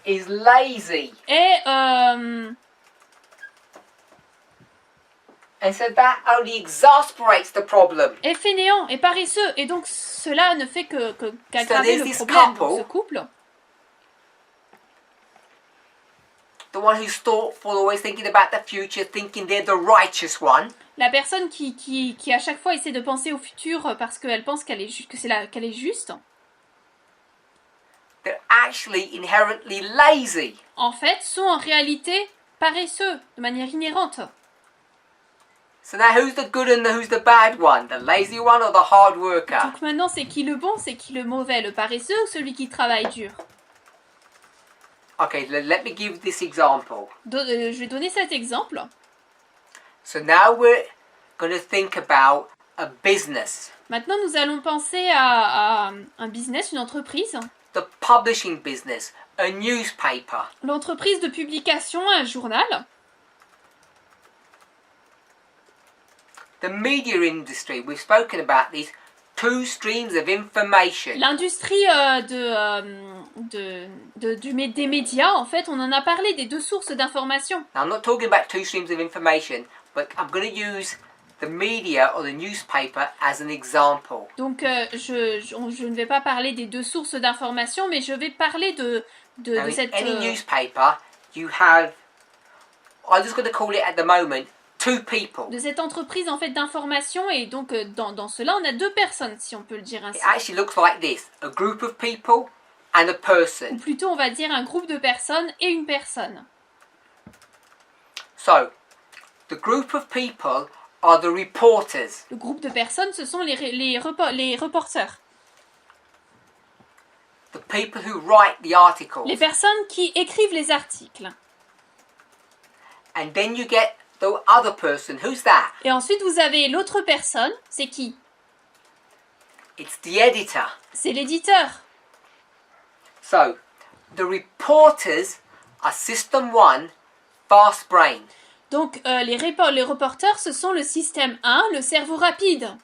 is lazy. et And so that only exasperates the problem. est fainéant et paresseux. Et donc cela ne fait qu'aggraver So le there's this problème couple, pour ce couple. The one who's thoughtful, always thinking about the future, thinking they're the righteous one. La personne qui à chaque fois essaie de penser au futur parce qu'elle pense qu'elle est juste, They're actually inherently lazy. en fait, sont en réalité paresseux, de manière inhérente. So now who's the good and who's the bad one? The lazy one or the hard worker? Donc maintenant, c'est qui le bon, c'est qui le mauvais, le paresseux ou celui qui travaille dur? Okay, let me give this example. Je vais donner cet exemple. So now we're going to think about a business. Maintenant, nous allons penser à un business, une entreprise. The publishing business, a newspaper. L'entreprise de publication, un journal. The media industry, we've spoken about this, two streams of information. L'industrie des médias, en fait, on en a parlé des deux sources d'information. Now, I'm not talking about two streams of information, but I'm going to use the media or the newspaper as an example. Donc, je ne vais pas parler des deux sources d'information, mais je vais parler de Now, cette... in any newspaper, you have, I'm just going to call it at the moment, two people. de cette entreprise en fait d'information, et donc dans cela on a deux personnes, si on peut le dire ainsi. It actually looks like this, a group of people and a Ou person. plutôt on va dire un groupe de personnes et une personne. So, the group of people are the reporters. Le groupe de personnes, ce sont les reporters. The people who write the articles. Les personnes qui écrivent les articles. And then you get the other person. Who's that? Et ensuite vous avez l'autre personne, c'est qui? It's the editor. C'est l'éditeur. So, the reporters are system 1, fast brain. Donc, les reporters, ce sont le système 1, le cerveau rapide.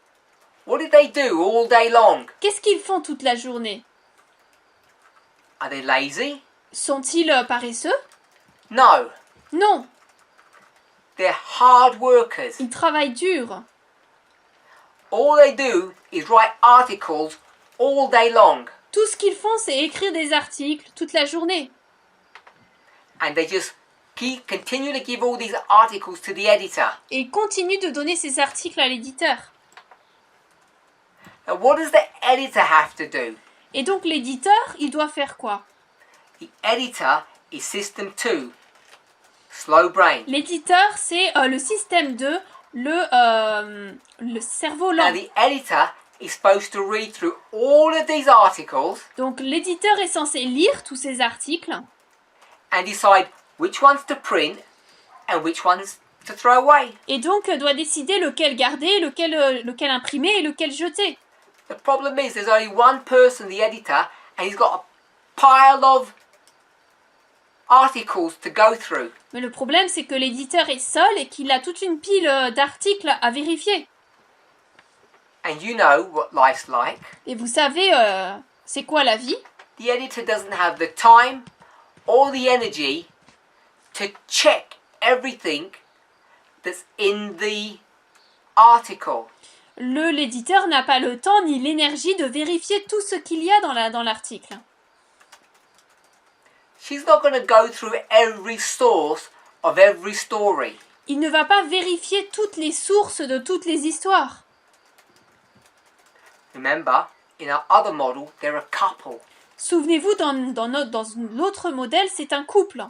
What do they do all day long? Qu'est-ce qu'ils font toute la journée? Are they lazy? Sont-ils paresseux? No. Non, They're hard workers. ils travaillent dur. All they do is write articles all day long. Tout ce qu'ils font, c'est écrire des articles toute la journée. And they just continue to give all these articles to the editor. Et ils continuent de donner ces articles à l'éditeur. Now what does the editor have to do? Et donc l'éditeur, il doit faire quoi? The editor is system 2, slow brain. L'éditeur, c'est le système 2, le cerveau Now lent. the editor is supposed to read through all of these articles Donc l'éditeur est censé lire tous ces articles and decide which ones to print and which ones to throw away. et donc doit décider lequel garder, lequel imprimer et lequel jeter. The problem is there's only one person, the editor, and he's got a pile of articles to go through. Mais le problème, c'est que l'éditeur est seul et qu'il a toute une pile d'articles à vérifier. And you know what life's like. Et vous savez, c'est quoi la vie? The editor doesn't have the time or the energy to check everything that's in the article. L'éditeur n'a pas le temps ni l'énergie de vérifier tout ce qu'il y a dans l'article. She's not going to go through every source of every story. Il ne va pas vérifier toutes les sources de toutes les histoires. Remember, in our other model, they're a couple. Souvenez-vous, dans l'autre modèle, c'est un couple.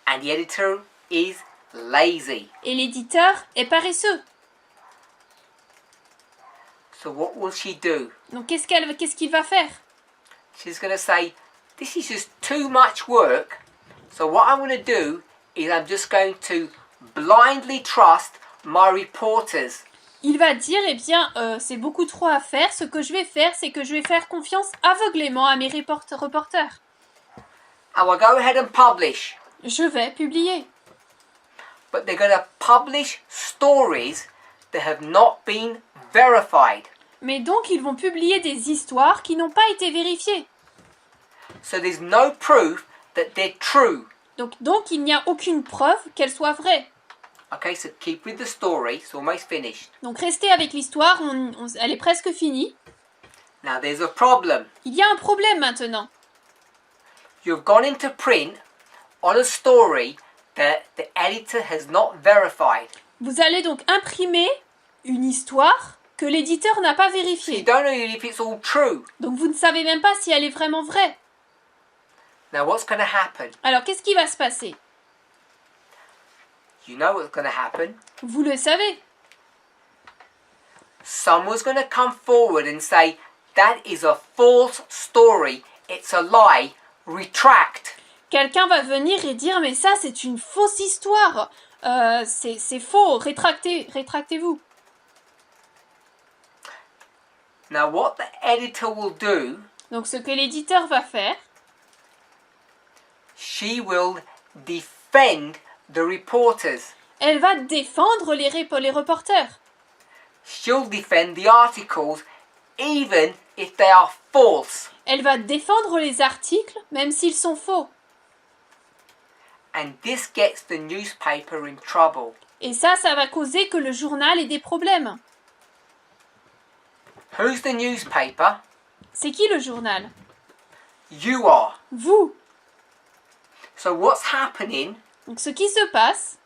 And the editor is lazy. Et l'éditeur est paresseux. So what will she do? Donc qu'est-ce qu'il va faire? She's going to say, this is just too much work. So what I'm going to do is I'm just going to blindly trust my reporters. Il va dire, eh bien, c'est beaucoup trop à faire. Ce que je vais faire, c'est que je vais faire confiance aveuglément à mes reporters. I will go ahead and publish. Je vais publier. But they're going to publish stories that have not been verified. Mais donc, ils vont publier des histoires qui n'ont pas été vérifiées. So there's no proof that they're true. Donc il n'y a aucune preuve qu'elles soient vraies. Okay, so keep with the story. It's almost finished. Donc restez avec l'histoire, elle est presque finie. Now there's a problem. Il y a un problème maintenant. You've gone into print on a story that the editor has not verified. Vous allez donc imprimer une histoire que l'éditeur n'a pas So you vérifiée. don't know if it's all true. Donc vous ne savez même pas si elle est vraiment vraie. Now what's going to happen? Alors qu'est-ce qui va se passer? You know what's going to happen. Vous le savez. Someone's going to come forward and say, that is a false story. It's a lie. Retract. Quelqu'un va venir et dire mais ça c'est une fausse histoire. C'est faux. Rétractez-vous. Now what the editor will do, Donc ce que l'éditeur va faire, she will defend the reporters. elle va défendre les reporters. She'll defend the articles even if they are false. Elle va défendre les articles même s'ils sont faux. And this gets the newspaper in trouble. Et ça va causer que le journal ait des problèmes. Who's the newspaper? C'est qui le journal? You are. Vous. So what's happening Donc ce qui se passe,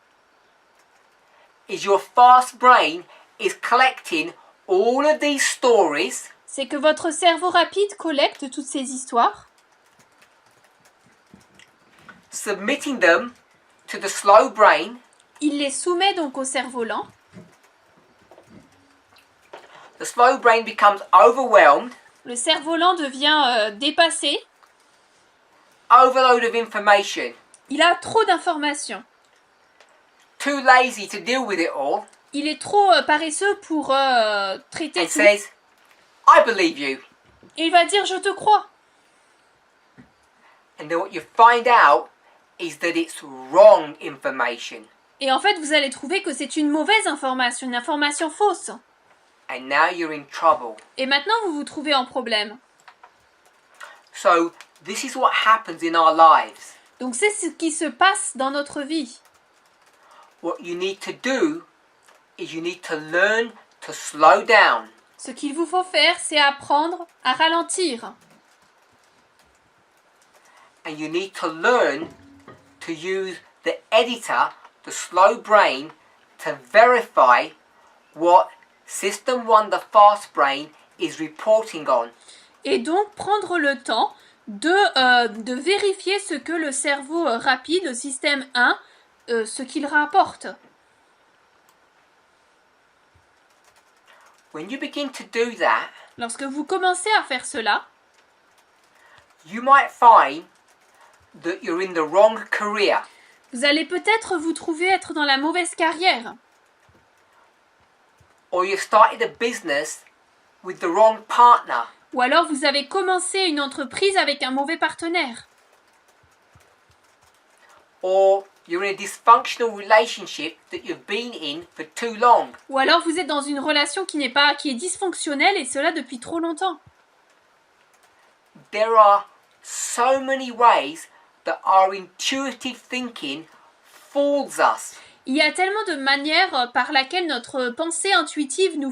is your fast brain is collecting all of these stories c'est que votre cerveau rapide collecte toutes ces histoires, submitting them to the slow brain. il les soumet donc au cerveau lent. The slow brain becomes overwhelmed, Le cerveau lent devient dépassé. overload of information, Il a trop d'informations. too lazy to deal with it all, Il est trop paresseux pour traiter and tout. says, I believe you. Et il va dire je te crois. And then what you find out is that it's wrong information. Et en fait, vous allez trouver que c'est une mauvaise information, une information fausse. And now you're in trouble. Et maintenant, vous vous trouvez en problème. So this is what happens in our lives. Donc c'est ce qui se passe dans notre vie. What you need to do is you need to learn to slow down. Ce qu'il vous faut faire, c'est apprendre à ralentir. And you need to learn to use the editor, the slow brain, to verify what System 1, the fast brain, is reporting on. Et donc prendre le temps de vérifier ce que le cerveau rapide, le système 1, ce qu'il rapporte. When you begin to do that, Lorsque vous commencez à faire cela, you might find that you're in the wrong career. vous allez peut-être vous trouver être dans la mauvaise carrière. Or you started a business with the wrong partner. Ou alors vous avez commencé une entreprise avec un mauvais partenaire. Or you're in a dysfunctional relationship that you've been in for too long. Ou alors vous êtes dans une relation qui est dysfonctionnelle et cela depuis trop longtemps. There are so many ways that our intuitive thinking fools us. Il y a tellement de manières par laquelle notre pensée intuitive nous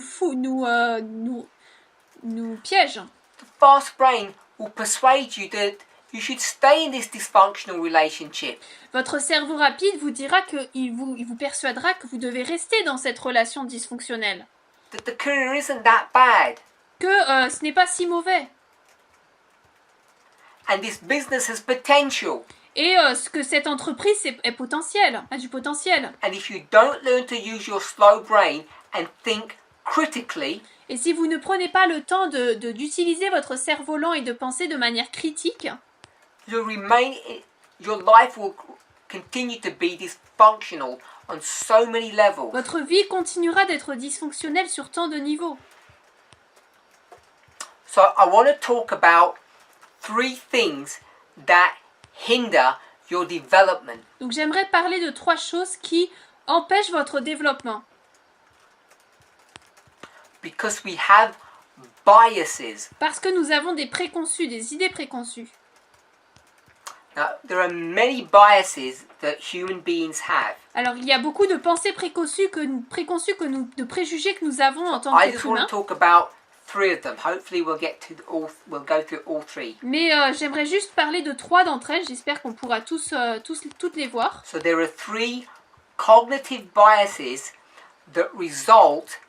piège. The fast brain will persuade you that you should stay in this dysfunctional relationship. Votre cerveau rapide vous dira il vous persuadera que vous devez rester dans cette relation dysfonctionnelle. That the career isn't that bad. Que ce n'est pas si mauvais. And this business has potential. Et que cette entreprise est potentielle, a du potentiel. And if you don't learn to use your slow brain and think critically, Et si vous ne prenez pas le temps d'utiliser votre cerveau lent et de penser de manière critique, your life will continue to be dysfunctional on so many levels. votre vie continuera d'être dysfonctionnelle sur tant de niveaux. So I want to talk about 3 things that hinder your development. Donc j'aimerais parler de 3 choses qui empêchent votre développement. Because we have biases. Parce que nous avons des préconçus, des idées préconçues. Now, there are many biases that human beings have. Alors il y a beaucoup de pensées préconçues de préjugés que nous avons en tant I qu'être just want humain. to talk about 3 of them. Hopefully we'll go through all 3. Mais j'aimerais juste parler de 3 d'entre elles. J'espère qu'on pourra toutes les voir. So there are 3 cognitive biases that result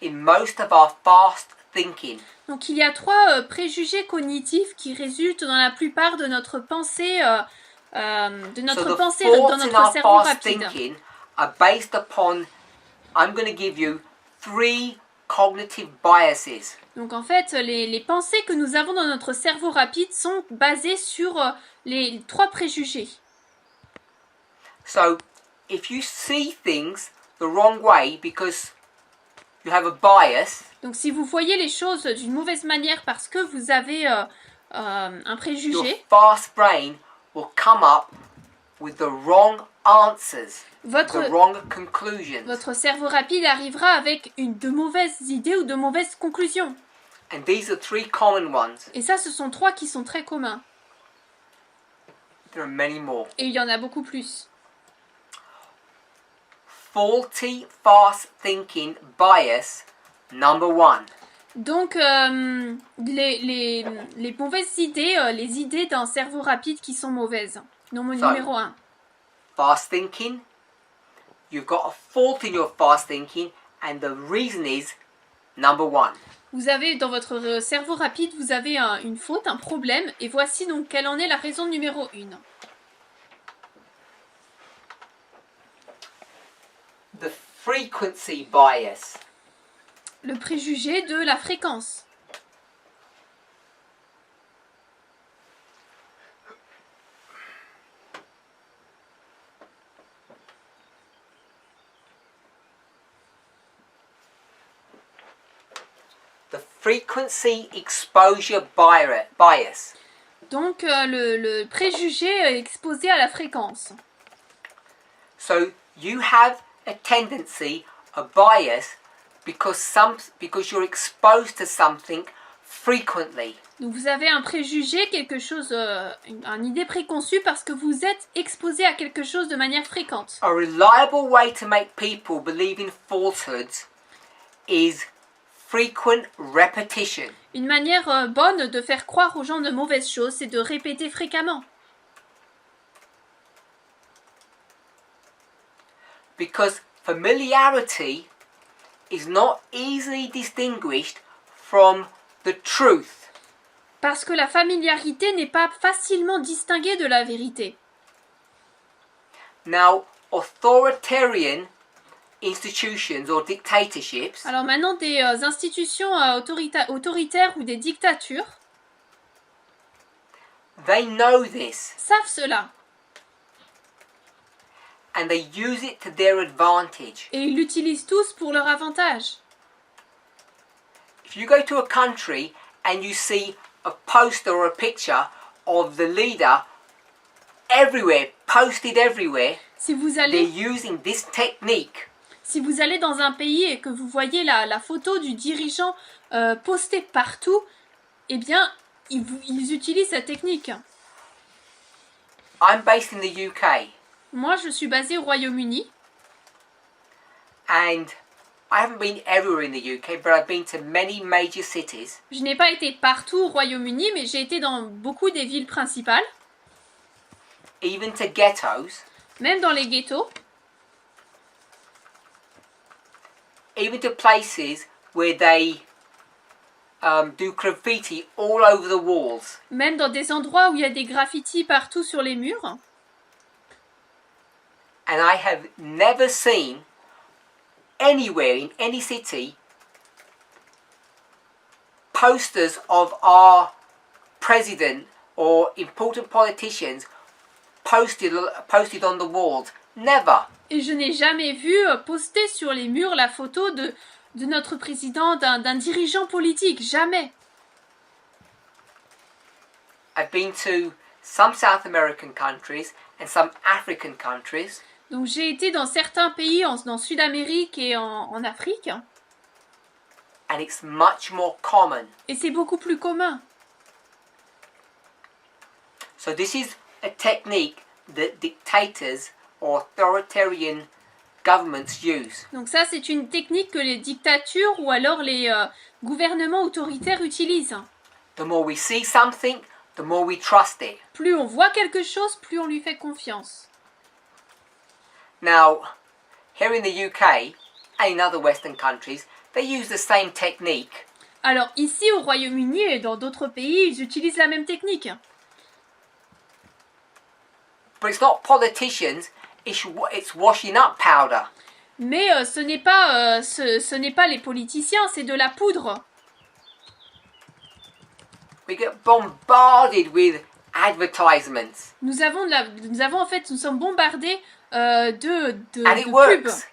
in most of our fast thinking. Donc il y a 3 préjugés cognitifs qui résultent dans la plupart de notre pensée, dans notre cerveau fast rapide. thinking are based upon, I'm going to give you 3 cognitive biases. Donc en fait, les pensées que nous avons dans notre cerveau rapide sont basées sur les 3 préjugés. So if you see things the wrong way because you have a bias, Donc si vous voyez les choses d'une mauvaise manière parce que vous avez un your préjugé, fast brain will come up with the wrong answers, the wrong conclusions. votre cerveau rapide arrivera avec de mauvaises idées ou de mauvaises conclusions. And these are 3 common ones. Et ça, ce sont 3 qui sont très communs. There are many more. Et il y en a beaucoup plus. Faulty fast thinking bias number 1. Donc, les mauvaises idées, les idées d'un cerveau rapide qui sont mauvaises. Numéro 1. Fast thinking, you've got a fault in your fast thinking, and the reason is number 1. Vous avez, dans votre cerveau rapide, vous avez une faute, un problème, et voici donc quelle en est la raison numéro 1. The frequency bias. Le préjugé de la fréquence. The frequency exposure bias. Donc le préjugé est exposé à la fréquence. So you have a tendency, a bias, because you're exposed to something frequently. Donc vous avez un préjugé, quelque chose, une idée préconçue parce que vous êtes exposé à quelque chose de manière fréquente. A reliable way to make people believe in falsehoods is frequent repetition. Une manière bonne de faire croire aux gens de mauvaises choses, c'est de répéter fréquemment. Because familiarity is not easily distinguished from the truth. Parce que la familiarité n'est pas facilement distinguée de la vérité. Now, authoritarian institutions or dictatorships Alors maintenant, des institutions autoritaires ou des dictatures they know this savent cela. and they use it to their advantage. Et ils l'utilisent tous pour leur avantage. If you go to a country and you see a poster or a picture of the leader everywhere, posted everywhere, Si vous they're allez, using this technique. si vous allez dans un pays et que vous voyez la photo du dirigeant postée partout, eh bien, ils utilisent cette technique. I'm based in the UK Moi, je suis basée au Royaume-Uni. and I haven't been everywhere in the UK, but I've been to many major cities. Je n'ai pas été partout au Royaume-Uni, mais j'ai été dans beaucoup des villes principales, Even to ghettos, même dans les ghettos, even to places where they do graffiti all over the walls. même dans des endroits où il y a des graffitis partout sur les murs. And I have never seen anywhere in any city posters of our president or important politicians posted on the walls. Never. Et je n'ai jamais vu poster sur les murs la photo de notre président, d'un dirigeant politique. Jamais. I've been to some South American countries and some African countries, Donc j'ai été dans certains pays, en Sud-Amérique et en Afrique. and it's much more common. Et c'est beaucoup plus commun. So this is a technique that dictators or authoritarian governments use. Donc ça, c'est une technique que les dictatures ou alors les gouvernements autoritaires utilisent. The more we see something, the more we trust it. Plus on voit quelque chose, plus on lui fait confiance. Now, here in the UK and in other Western countries, they use the same technique, Alors ici au Royaume-Uni et dans d'autres pays, ils utilisent la même technique. but it's not politicians, it's washing up powder. Mais ce n'est pas les politiciens, c'est de la poudre. We get bombarded with advertisements, Nous sommes bombardés de and it pubs, works.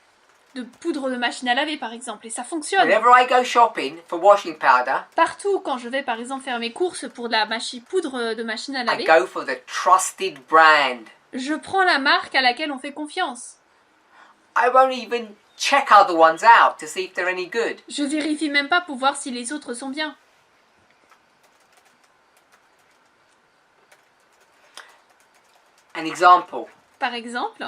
de poudre de machine à laver par exemple, et ça fonctionne. Whenever I go shopping for washing powder, Partout quand je vais par exemple faire mes courses pour de la poudre de machine à I laver, go for the trusted brand. je prends la marque à laquelle on fait confiance. I won't even check other ones out to see if they're any good. Je vérifie même pas pour voir si les autres sont bien. An example, Par exemple,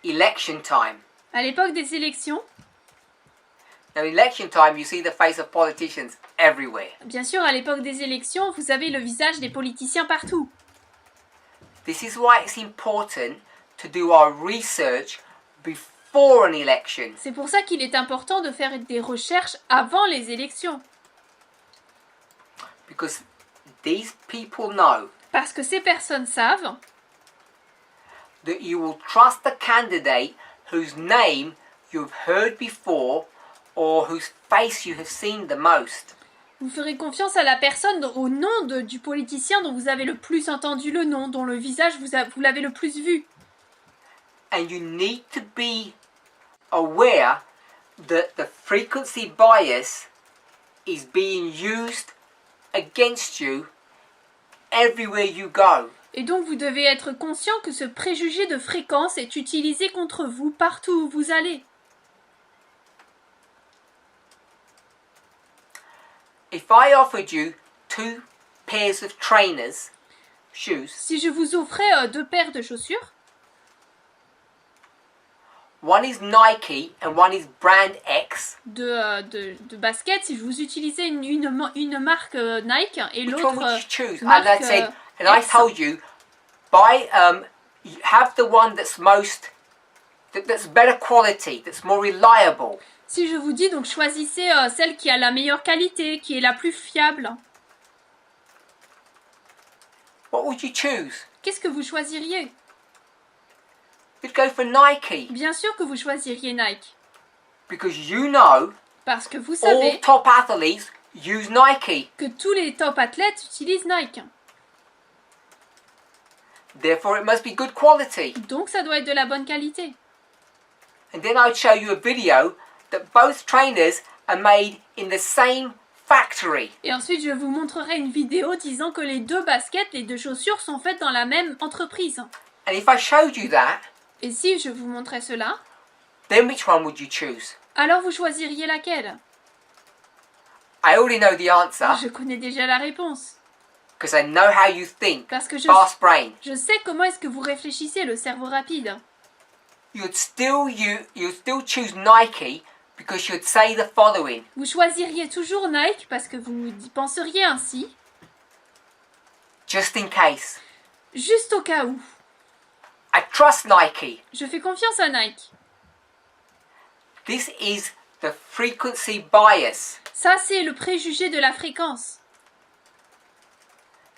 election time. à l'époque des élections, Now, election time, you see the face of politicians everywhere. bien sûr, à l'époque des élections, vous avez le visage des politiciens partout. This is why it's important to do our research before an election. C'est pour ça qu'il est important de faire des recherches avant les élections. Because these people know Parce que ces personnes savent that you will trust the candidate whose name you've heard before or whose face you have seen the most. Vous ferez confiance à la personne au nom du politicien dont vous avez le plus entendu le nom, dont le visage vous l'avez le plus vu. And you need to be aware that the frequency bias is being used against you everywhere you go. Et donc vous devez être conscient que ce préjugé de fréquence est utilisé contre vous partout où vous allez. If I offered you 2 pairs of trainers, shoes, Si je vous offrais 2 paires de chaussures, one is Nike and one is brand X, de baskets, si je vous utilisais une marque Nike et which one l'autre would you choose? marque And I said, and I X. told you, buy, you have the one that's that's better quality, that's more reliable. Si je vous dis donc choisissez celle qui a la meilleure qualité, qui est la plus fiable, What would you choose? qu'est-ce que vous choisiriez? You'd go for Nike Bien sûr que vous choisiriez Nike, because you know parce que vous all savez top athletes use Nike. que tous les top athlètes utilisent Nike. Therefore, it must be good quality. Donc ça doit être de la bonne qualité. And then I would show you a video that both trainers are made in the same factory. Et ensuite je vous montrerai une vidéo disant que les 2 baskets, les 2 chaussures sont faites dans la même entreprise. And if I showed you that, Et si je vous montrais cela, then which one would you choose? alors vous choisiriez laquelle? I already know the answer Je connais déjà la réponse. because I know how you think. Parce que Fast brain. je sais comment est-ce que vous réfléchissez, le cerveau rapide. You'd still choose Nike because you'd say the following. Vous choisiriez toujours Nike parce que vous penseriez ainsi, Just in case. juste au cas où. I trust Nike. Je fais confiance à Nike. This is the frequency bias. Ça, c'est le préjugé de la fréquence.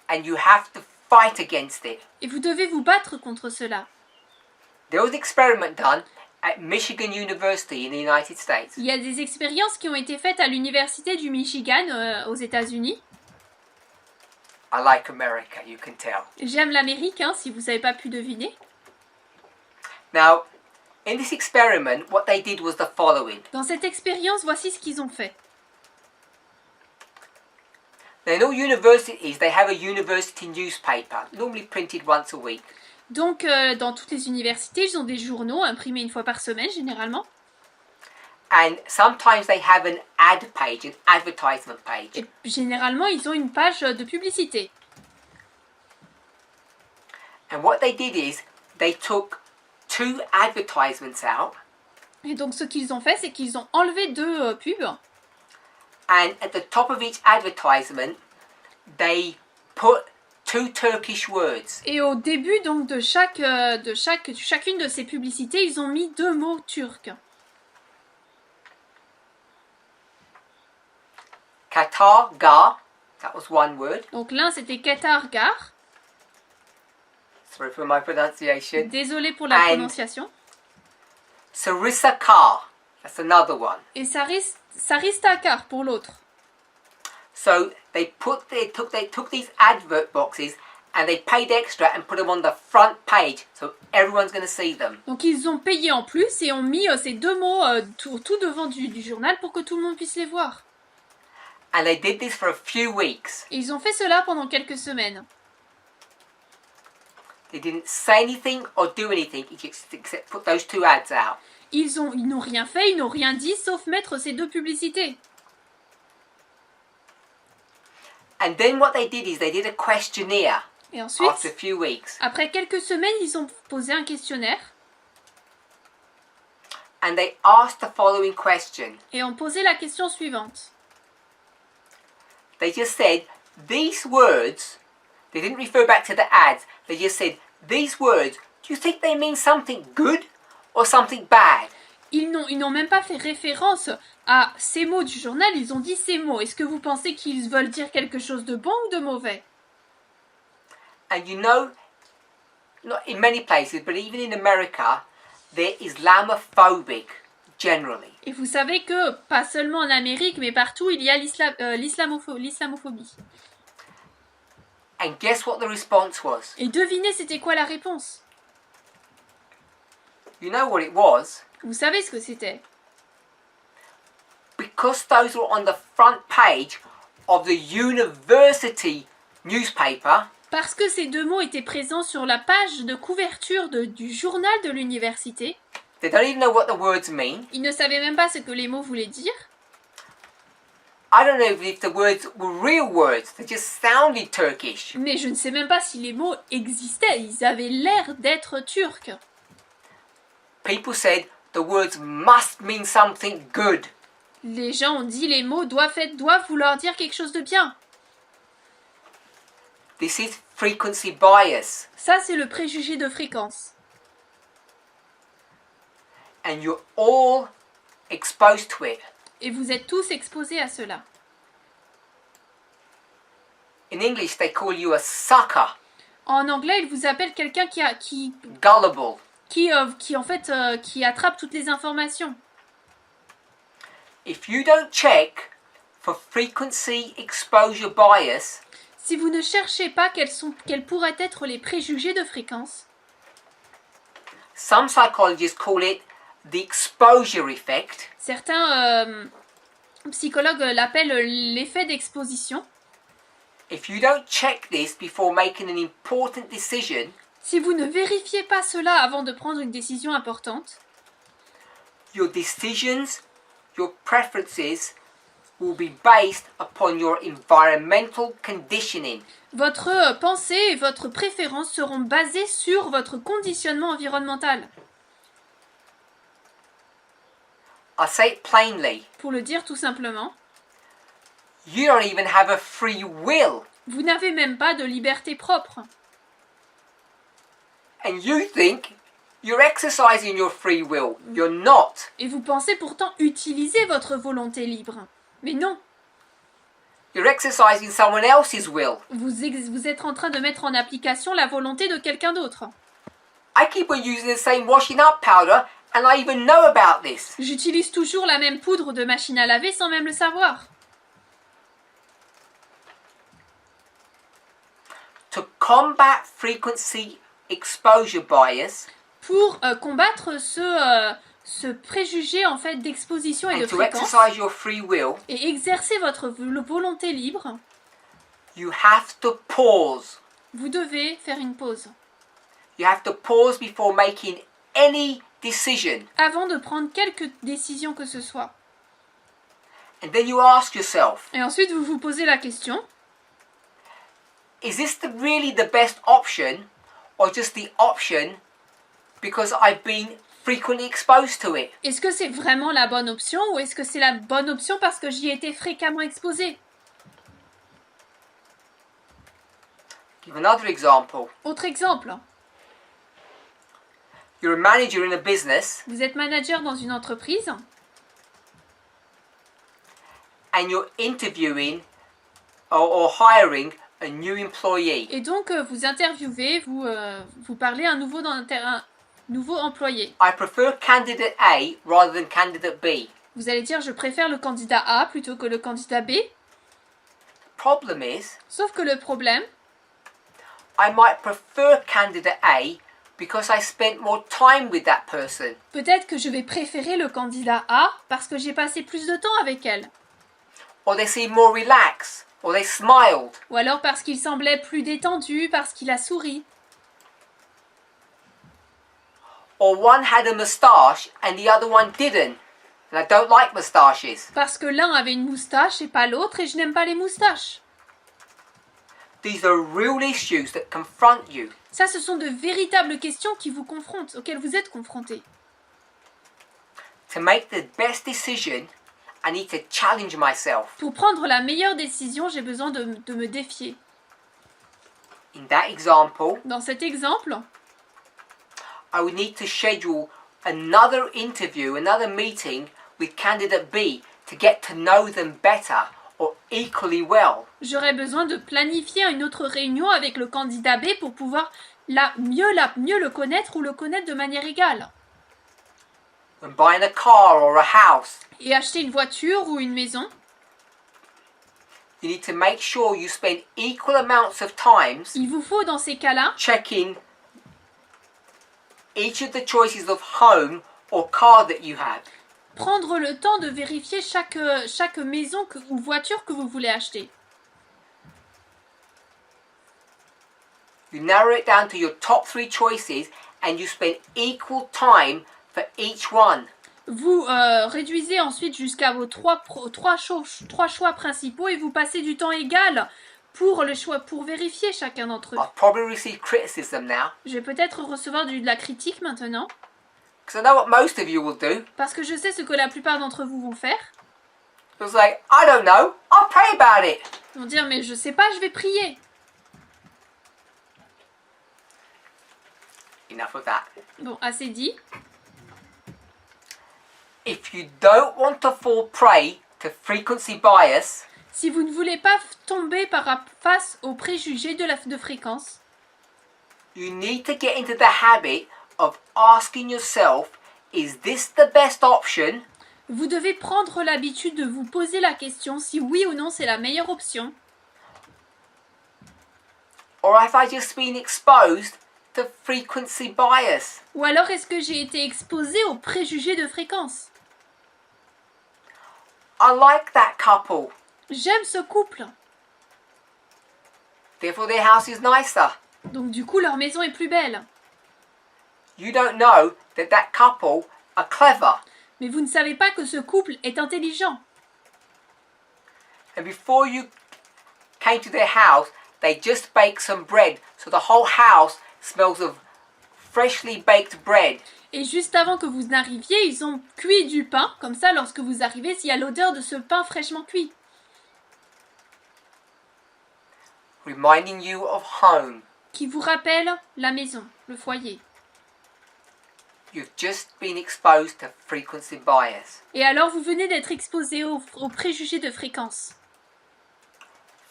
And you have to fight against it. Et vous devez vous battre contre cela. There was an experiment done at Michigan University in the United States. Il y a des expériences qui ont été faites à l'université du Michigan aux États-Unis. I like America, you can tell. J'aime l'Amérique, hein, si vous n'avez pas pu deviner. Now, in this experiment, what they did was the following. Dans cette expérience, voici ce qu'ils ont fait. Now, in all universities, they have a university newspaper, normally printed once a week. Donc, dans toutes les universités, ils ont des journaux imprimés une fois par semaine, généralement. And sometimes they have an ad page, an advertisement page. Et généralement, ils ont une page de publicité. And what they did is they took 2 advertisements out, Et donc, ce qu'ils ont fait, c'est qu'ils ont enlevé 2 pubs. and at the top of each advertisement, they put 2 Turkish words. Et au début donc de chacune de ces publicités, ils ont mis 2 mots turcs. Qatar, Gar, that was one word. Donc l'un c'était Qatar-Gar. Sorry for my pronunciation. Désolé pour la And- prononciation. Sarissa Kar, that's another one. Et Saristakar pour l'autre. So they took these advert boxes and they paid extra and put them on the front page so everyone's going to see them. Donc ils ont payé en plus et ont mis ces 2 mots tout devant du journal pour que tout le monde puisse les voir. And they did this for a few weeks. Et ils ont fait cela pendant quelques semaines. They didn't say anything or do anything except put those 2 ads out. Ils n'ont rien fait, ils n'ont rien dit sauf mettre ces 2 publicités. And then what they did is they did a questionnaire Et ensuite, after a few weeks. après quelques semaines, ils ont posé un questionnaire And they asked the following question. et ont posé la question suivante. They just said, these words, they didn't refer back to the ads, they just said, these words, do you think they mean something good or something bad? Ils n'ont même pas fait référence à ces mots du journal, ils ont dit ces mots. Est-ce que vous pensez qu'ils veulent dire quelque chose de bon ou de mauvais? And you know, not in many places, but even in America, they're Islamophobic, generally. Et vous savez que, pas seulement en Amérique, mais partout, il y a l'islamophobie. And guess what the response was? Et devinez, c'était quoi la réponse? You know what it was? Vous savez ce que c'était? Because those were on the front page of the university newspaper, Parce que ces deux mots étaient présents sur la page de couverture du journal de l'université, They don't even know what the words mean. ils ne savaient même pas ce que les mots voulaient dire. I don't know if the words were real words. They just sounded Turkish. Mais je ne sais même pas si les mots existaient, ils avaient l'air d'être turcs. People said the words must mean something good. Les gens ont dit les mots doivent vouloir dire quelque chose de bien. This is frequency bias. Ça, c'est le préjugé de fréquence. And you're all exposed to it. Et vous êtes tous exposés à cela. In English, they call you a sucker, En anglais, ils vous appellent quelqu'un qui gullible. qui attrape toutes les informations. If you don't check for frequency exposure bias, Si vous ne cherchez pas quels pourraient être les préjugés de fréquence, some psychologists call it the exposure effect. certains psychologues l'appellent l'effet d'exposition. If you don't check this before making an important decision, Si vous ne vérifiez pas cela avant de prendre une décision importante, your decisions, your preferences will be based upon your environmental conditioning. votre pensée et votre préférence seront basées sur votre conditionnement environnemental. I say it plainly. Pour le dire tout simplement, You don't even have a free will. vous n'avez même pas de liberté propre. And you think you're exercising your free will. You're not. Et vous pensez pourtant utiliser votre volonté libre. Mais non, You're exercising someone else's will. vous êtes en train de mettre en application la volonté de quelqu'un d'autre. I keep on using the same washing up powder and I even know about this. J'utilise toujours la même poudre de machine à laver sans même le savoir. To combat frequency exposure bias Pour combattre ce préjugé en fait d'exposition et de and to fréquence exercise your free will, et exercer votre volonté libre, you have to pause. vous devez faire une pause. You have to pause before making any decision. Avant de prendre quelque décision que ce soit. And then you ask yourself, Et ensuite vous vous posez la question, is this really the best option or just the option because I've been frequently exposed to it? est-ce que c'est vraiment la bonne option ou est-ce que c'est la bonne option parce que j'y ai été fréquemment exposée? Give another example. Autre exemple, You're a manager in a business vous êtes manager dans une entreprise and you're interviewing or hiring a new employee. et donc vous interviewez, vous parlez à un nouveau employé. I prefer candidate A rather than candidate B. Vous allez dire je préfère le candidat A plutôt que le candidat B. Problem is, Sauf que le problème, I might prefer candidate A because I spent more time with that person. peut-être que je vais préférer le candidat A parce que j'ai passé plus de temps avec elle. Or they seem more relaxed, or they smiled. Ou alors parce qu'il semblait plus détendu, parce qu'il a souri. Or one had a moustache and the other one didn't. And I don't like moustaches. Parce que l'un avait une moustache et pas l'autre et je n'aime pas les moustaches. These are real issues that confront you. Ça, ce sont de véritables questions qui vous confrontent, auxquelles vous êtes confrontés. To make the best decision, I need to challenge myself. Pour prendre la meilleure décision, j'ai besoin de me défier. In that example, Dans cet exemple, I would need to schedule another interview, another meeting with candidate B to get to know them better or equally well. j'aurais besoin de planifier une autre réunion avec le candidat B pour pouvoir mieux le connaître ou le connaître de manière égale. When buying a car or a house, Et acheter une voiture ou une maison, you need to make sure you spend equal amounts of times il vous faut dans ces cas-là checking each of the choices of home or car that you have. prendre le temps de vérifier chaque maison ou voiture que vous voulez acheter. You narrow it down to your top 3 choices and you spend equal time for each one. Vous réduisez ensuite jusqu'à vos trois choix principaux et vous passez du temps égal pour le choix, pour vérifier chacun d'entre eux. I'll probably receive criticism now Je vais peut-être recevoir de la critique maintenant, because I know what most of you will do. parce que je sais ce que la plupart d'entre vous vont faire. It's like, I don't know, I'll pray about it. Ils vont dire, mais je sais pas, je vais prier. Enough of that. Bon, assez dit. If you don't want to fall prey to frequency bias, Si vous ne voulez pas tomber face aux préjugés de fréquence, you need to get into the habit of asking yourself, is this the best option? vous devez prendre l'habitude de vous poser la question si oui ou non c'est la meilleure option. Or have I just been exposed to frequency bias? Ou alors est-ce que j'ai été exposé aux préjugés de fréquence? I like that couple, J'aime ce couple. therefore their house is nicer. Donc du coup leur maison est plus belle. You don't know that that couple are clever. Mais vous ne savez pas que ce couple est intelligent. And before you came to their house, they just baked some bread. So the whole house smells of freshly baked bread. Et juste avant que vous n'arriviez, ils ont cuit du pain. Comme ça, lorsque vous arrivez, il y a l'odeur de ce pain fraîchement cuit. Reminding you of home. Qui vous rappelle la maison, le foyer. You've just been exposed to frequency bias. Et alors, vous venez d'être exposé aux préjugés de fréquence.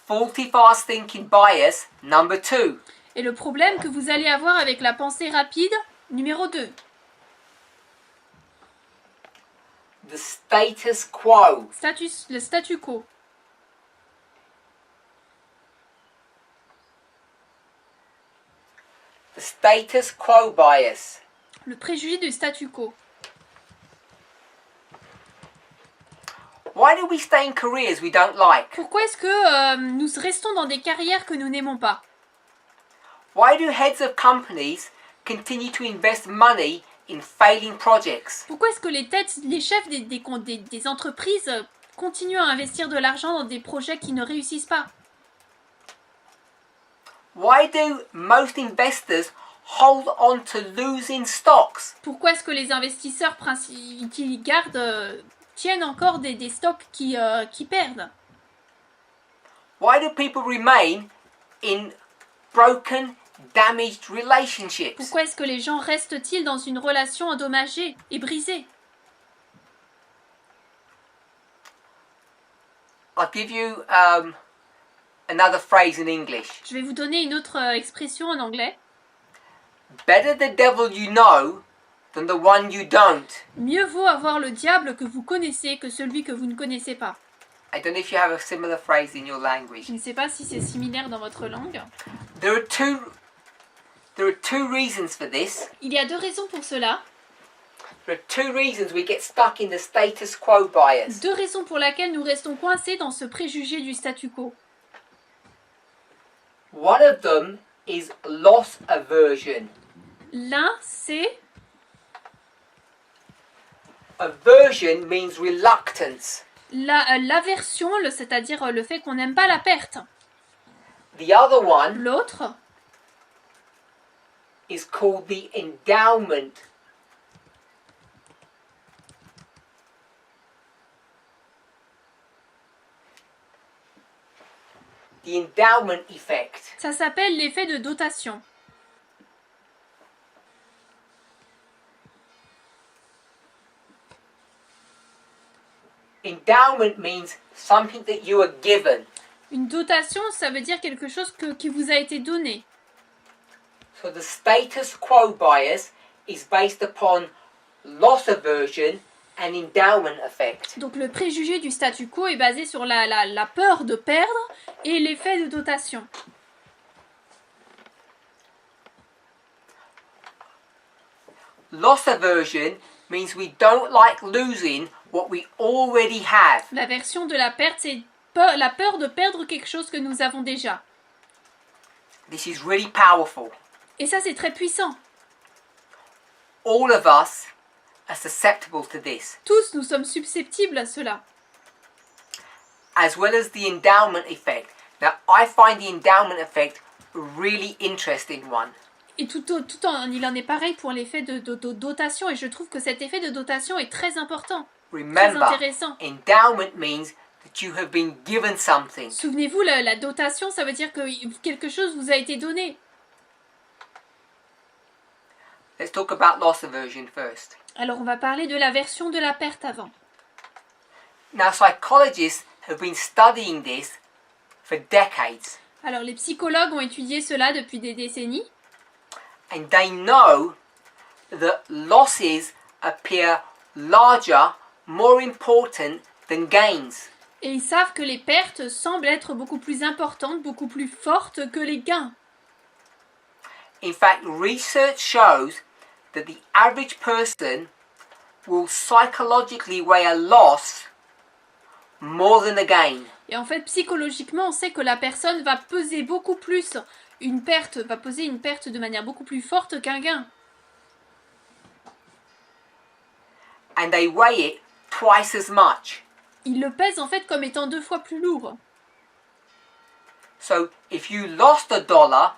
Faulty fast thinking bias, number 2. Et le problème que vous allez avoir avec la pensée rapide, numéro 2. The status quo. Le statu quo. The status quo bias. Le préjugé du statu quo. Why do we stay in careers we don't like? Pourquoi est-ce que nous restons dans des carrières que nous n'aimons pas? Why do heads of companies continue to invest money in failing projects? Pourquoi est-ce que les chefs des entreprises continuent à investir de l'argent dans des projets qui ne réussissent pas? Why do most investors hold on to losing stocks? Pourquoi est-ce que les investisseurs qui tiennent encore des stocks qui perdent? Why do people remain in broken, damaged relationships? Pourquoi est-ce que les gens restent-ils dans une relation endommagée et brisée? I'll give you another phrase in English. Je vais vous donner une autre expression en anglais. Better the devil you know than the one you don't. Mieux vaut avoir le diable que vous connaissez que celui que vous ne connaissez pas. I don't know if you have a similar phrase in your language. Je ne sais pas si c'est similaire dans votre langue. There are two reasons for this. Il y a 2 raisons pour cela. There are 2 reasons we get stuck in the status quo bias. 2 raisons pour lesquelles nous restons coincés dans ce préjugé du statu quo. One of them is loss aversion. L'un, c'est... Aversion means reluctance. L'aversion, c'est-à-dire le fait qu'on n'aime pas la perte. The other one L'autre, is called the endowment. The endowment effect. ça s'appelle l'effet de dotation. Endowment means something that you are given. Une dotation, ça veut dire quelque chose qui vous a été donné. So the status quo bias is based upon loss aversion and endowment effect. Donc le préjugé du statu quo est basé sur la peur de perdre et l'effet de dotation. Loss aversion means we don't like losing what we already have. La version de la perte, c'est la peur de perdre quelque chose que nous avons déjà. This is really powerful. Et ça, c'est très puissant. All of us are susceptible to this, Tous, nous sommes susceptibles à cela. as well as the endowment effect. Now, I find the endowment effect a really interesting one. Et il en est pareil pour l'effet de dotation. Et je trouve que cet effet de dotation est très important. Très Remember, intéressant. endowment means that you have been given something. Souvenez-vous, la dotation, ça veut dire que quelque chose vous a été donné. Let's talk about loss aversion first. Alors, on va parler de l'aversion de la perte avant. Now, psychologists have been studying this for decades, Alors, les psychologues ont étudié cela depuis des décennies. and they know that losses appear larger, more important than gains. Et ils savent que les pertes semblent être beaucoup plus importantes, beaucoup plus fortes que les gains. In fact, research shows that the average person will psychologically weigh a loss more than a gain. Et en fait, psychologiquement, on sait que la personne va peser beaucoup plus une perte de manière beaucoup plus forte qu'un gain. And they weigh it twice as much. Il le pèse en fait comme étant 2 fois plus lourd. So if you lost $1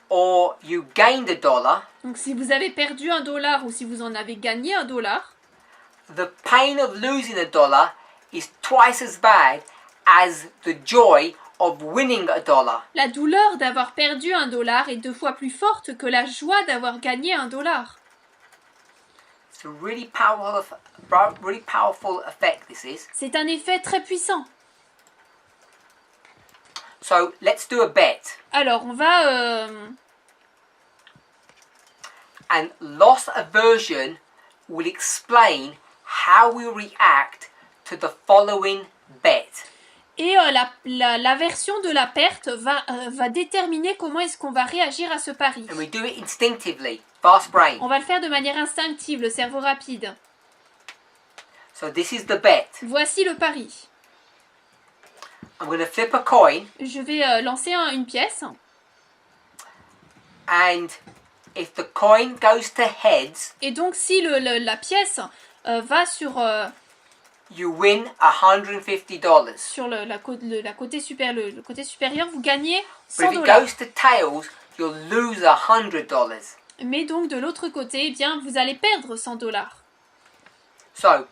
or you gained $1, Donc si vous avez perdu $1 ou si vous en avez gagné $1, the pain of losing $1 is twice as bad as the joy of winning $1. la douleur d'avoir perdu $1 est 2 fois plus forte que la joie d'avoir gagné $1. It's a really powerful effect, this is. C'est un effet très puissant. So let's do a bet. Alors, on va... And loss aversion will explain how we react to the following bet. Et l'aversion de la perte va déterminer comment est-ce qu'on va réagir à ce pari. And we do it instinctively, fast brain. On va le faire de manière instinctive, le cerveau rapide. So this is the bet. Voici le pari. I'm going to flip a coin, Je vais lancer une pièce. and if the coin goes to heads, Et donc, si la pièce va sur you win $150. sur le côté supérieur, vous gagnez But if it $100. goes to tails, you'll lose $100. Mais donc, de l'autre côté, eh bien, vous allez perdre $100. So,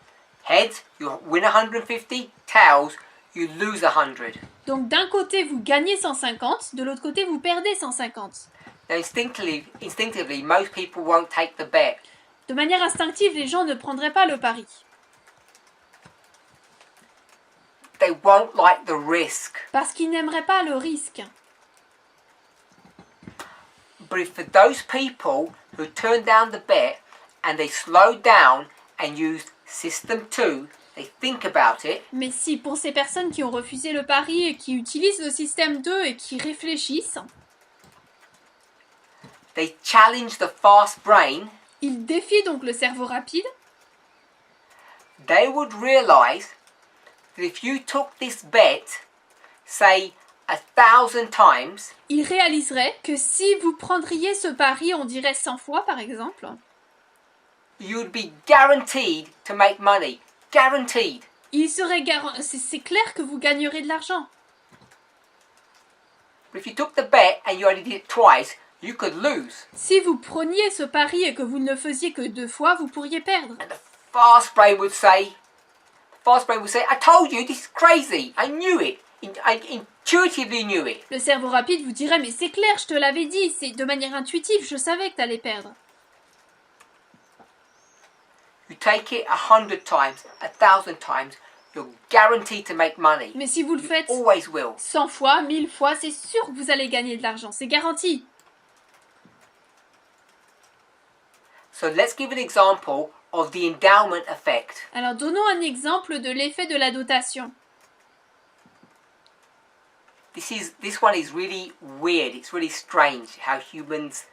heads, you win 150, tails, you lose 100. Donc, d'un côté, vous gagnez 150, de l'autre côté, vous perdez 150. Now, instinctively, most people won't take the bet. De manière instinctive, les gens ne prendraient pas le pari. They won't like the risk. Parce qu'ils n'aimeraient pas le risque. But if for those people who turn down the bet and they slow down and use system 2, they think about it, Mais si pour ces personnes qui ont refusé le pari et qui utilisent le système 2 et qui réfléchissent, they challenge the fast brain, ils défient donc le cerveau rapide, they would realize that if you took this bet, say 1,000 times, ils réaliseraient que si vous prendriez ce pari, on dirait 100 fois par exemple, you'd be guaranteed to make money. Guaranteed. c'est clair que vous gagnerez de l'argent. But if you took the bet and you only did it twice, you could lose. Si vous preniez ce pari et que vous ne le faisiez que 2 fois, vous pourriez perdre. And the fast brain would say, I told you, this is crazy. I knew it. I intuitively knew it. Le cerveau rapide vous dirait, mais c'est clair, je te l'avais dit, c'est de manière intuitive, je savais que tu allais perdre. You take it 100 times, 1,000 times, you're guaranteed to make money. Mais si vous le faites Always will. 100 fois, 1000 fois, c'est sûr que vous allez gagner de l'argent, c'est garanti. So let's give an example of the endowment effect. Alors donnons un exemple de l'effet de la dotation. This one is really weird. It's really strange how humans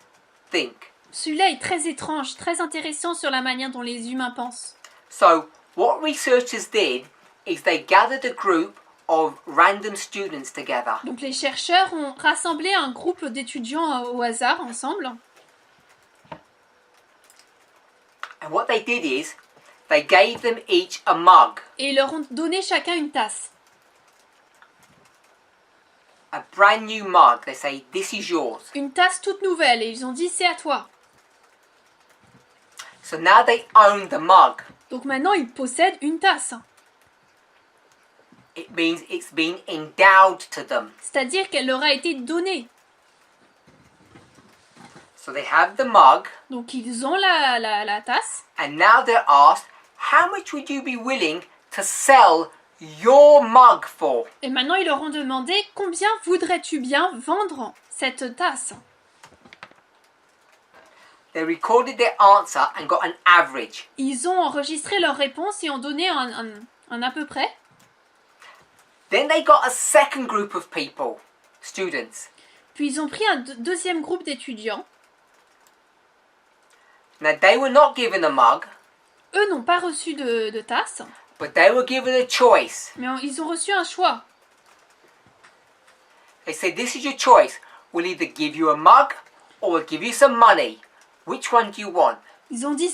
think. Celui-là est très étrange, très intéressant sur la manière dont les humains pensent. So what researchers did is they gathered a group of random students together. Donc les chercheurs ont rassemblé un groupe d'étudiants au hasard ensemble. And what they did is, they gave them each a mug, Et ils leur ont donné chacun une tasse. a brand new mug. They say, this is yours. Une tasse toute nouvelle. Et ils ont dit c'est à toi. So now they own the mug. Donc maintenant ils possèdent une tasse. It means it's been endowed to them. C'est-à-dire qu'elle leur a été donnée. So they have the mug, Donc ils ont la tasse. and now they're asked, how much would you be willing to sell your mug for? Et maintenant ils leur ont demandé combien voudrais-tu bien vendre cette tasse. They recorded their answer and got an average. Ils ont enregistré leur réponse et ont donné un à peu près. Then they got a second group of people, students. Puis ils ont pris un deuxième groupe d'étudiants. Now they were not given a mug, Eux n'ont pas reçu de tasse, but they were given a choice. mais ils ont reçu un choix. They said, this is your choice. We'll either give you a mug or we'll give you some money. Which one do you want? Ils ont dit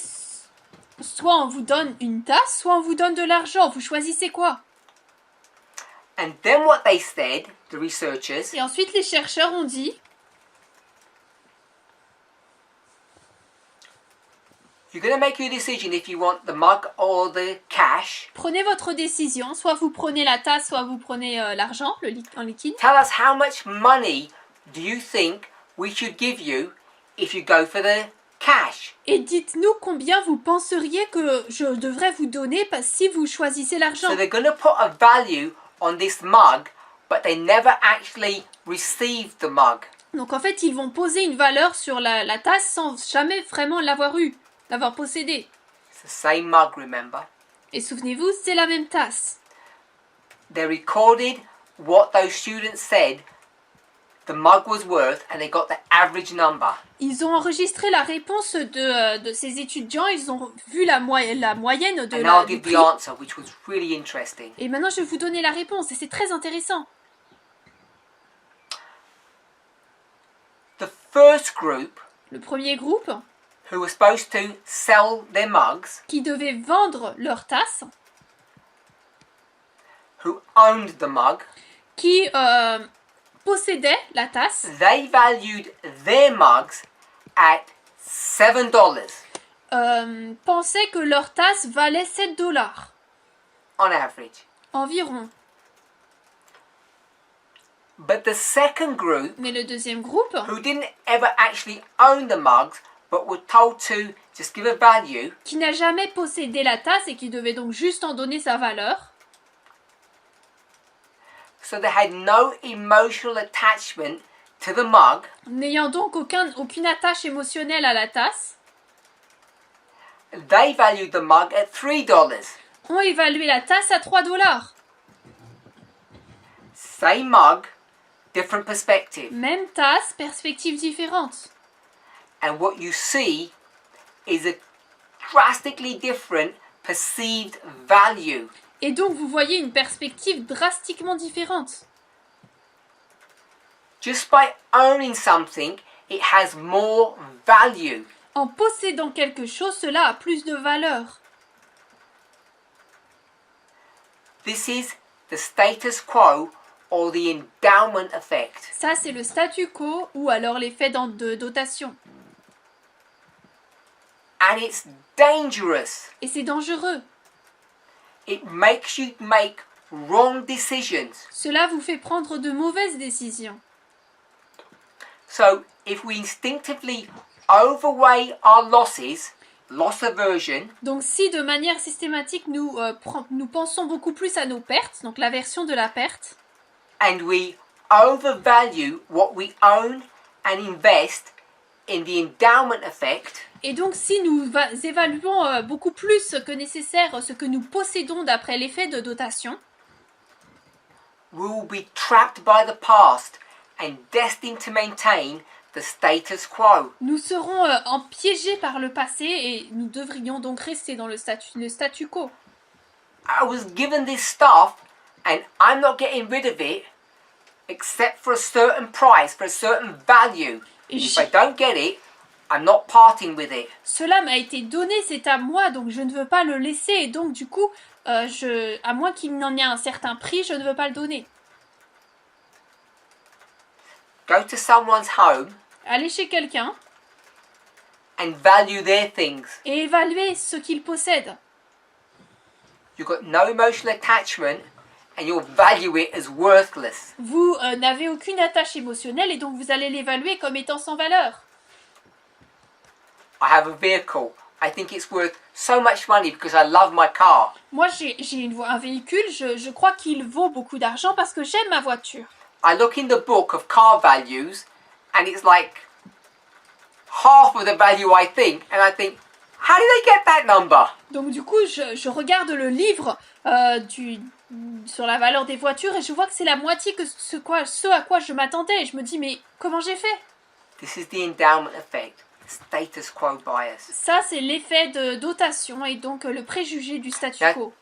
soit on vous donne une tasse, soit on vous donne de l'argent. Vous choisissez quoi? And then what they said, the researchers, Et ensuite les chercheurs ont dit you're going to make your decision if you want the mug or the cash. prenez votre décision, soit vous prenez la tasse, soit vous prenez l'argent en liquide. Tell us how much money do you think we should give you if you go for the cash? Et dites-nous combien vous penseriez que je devrais vous donner si vous choisissez l'argent. So they're going to put a value on this mug, but they never actually received the mug. Donc en fait ils vont poser une valeur sur la tasse sans jamais vraiment l'avoir eue, l'avoir possédée. It's the same mug, remember? Et souvenez-vous, c'est la même tasse. They recorded what those students said the mug was worth, and they got the average number. Ils ont enregistré la réponse de ces étudiants, ils ont vu la moyenne de And I'll du give prix. the answer, which was really interesting. Et maintenant, je vais vous donner la réponse, et c'est très intéressant. The first group, Le premier groupe, who were supposed to sell their mugs, qui devait vendre leur tasse, who owned the mug, qui possédait la tasse, they valued their mugs at $7 pensait que leur tasse valait 7 $, on average. environ. But the second group, Mais le deuxième groupe, who didn't ever actually own the mugs, but were told to just give a value, qui n'a jamais possédé la tasse et qui devait donc juste en donner sa valeur, so they had no emotional attachment to the mug, n'ayant donc aucune attache émotionnelle à la tasse, they valued the mug at $3. ont évalué la tasse à 3 $. Same mug, different perspective. Même tasse, perspective différente. And what you see is a drastically different perceived value. Et donc vous voyez une perspective drastiquement différente. Just by owning something, it has more value. En possédant quelque chose, cela a plus de valeur. This is the status quo or the endowment effect. Ça, c'est le statu quo ou alors l'effet de dotation. And it's dangerous. Et c'est dangereux. It makes you make wrong decisions. Cela vous fait prendre de mauvaises décisions. So if we instinctively overweigh our losses, loss aversion, Donc si de manière systématique nous pensons beaucoup plus à nos pertes, donc l'aversion de la perte, and we overvalue what we own and invest in the endowment effect, et donc si nous évaluons beaucoup plus que nécessaire ce que nous possédons d'après l'effet de dotation, we will be trapped by the past and destined to maintain the status quo. nous serons empiégés par le passé et nous devrions donc rester dans le statu quo. I was given this stuff and I'm not getting rid of it except for a certain price, for a certain value. If I don't get it, I'm not parting with it. Cela m'a été donné, c'est à moi, donc je ne veux pas le laisser. Et donc du coup, à moins qu'il n'en ait un certain prix, je ne veux pas le donner. Go to someone's home Aller chez quelqu'un and value their things. et évaluer ce qu'il possède. You've got no emotional attachment and you'll value it as worthless. Vous n'avez aucune attache émotionnelle et donc vous allez l'évaluer comme étant sans valeur. I have a vehicle. I think it's worth so much money because I love my car. Moi, j'ai un véhicule, je crois qu'il vaut beaucoup d'argent parce que j'aime ma voiture. I look in the book of car values and it's like half of the value I think, and I think, how did they get that number? Donc du coup, je regarde le livre sur la valeur des voitures et je vois que c'est la moitié que ce à quoi je m'attendais. Et je me dis, mais comment j'ai fait? This is the endowment effect, status quo bias. Ça, c'est l'effet de dotation et donc le préjugé du statu quo.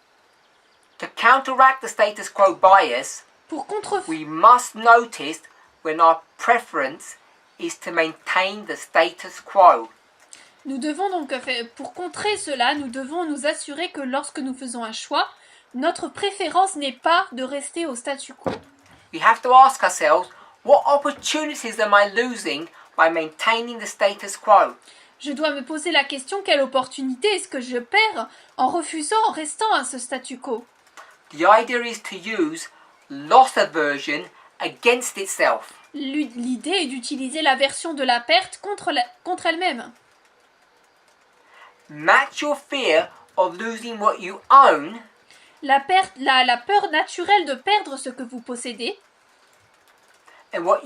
To counteract the status quo bias, Pour contrefaire, we must notice when our preference is to maintain the status quo. nous devons donc, pour contrer cela, nous devons nous assurer que lorsque nous faisons un choix, notre préférence n'est pas de rester au statu quo. We have to ask ourselves, what opportunities am I losing by maintaining the status quo? Je dois me poser la question, quelle opportunité est-ce que je perds en restant à ce statu quo? The idea is to use loss aversion against itself. L'idée est d'utiliser l'aversion de la perte contre elle-même. Match your fear of losing what you own La peur naturelle de perdre ce que vous possédez and what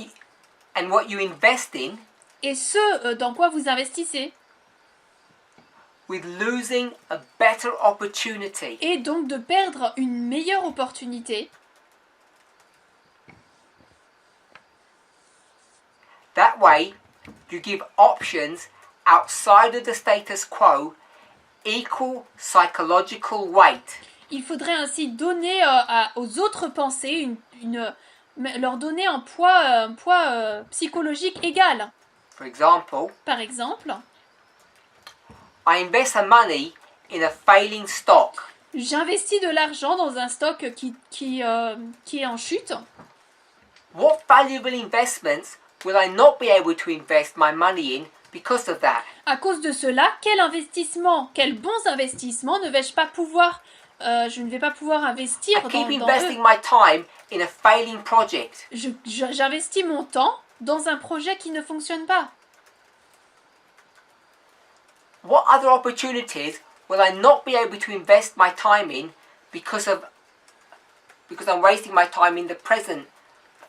you invest in et ce dans quoi vous investissez. with losing a better opportunity. Et donc de perdre une meilleure opportunité. That way, you give options outside of the status quo equal psychological weight. Il faudrait ainsi donner aux autres pensées leur donner un poids psychologique égal. For example, Par exemple, I invest some money in a failing stock. j'investis de l'argent dans un stock qui est en chute. What valuable investments will I not be able to invest my money in because of that? À cause de cela, quels bons investissements je ne vais pas pouvoir investir I keep dans investing eux. my time in a failing project. J'investis mon temps dans un projet qui ne fonctionne pas. What other opportunities will I not be able to invest my time in because I'm wasting my time in the present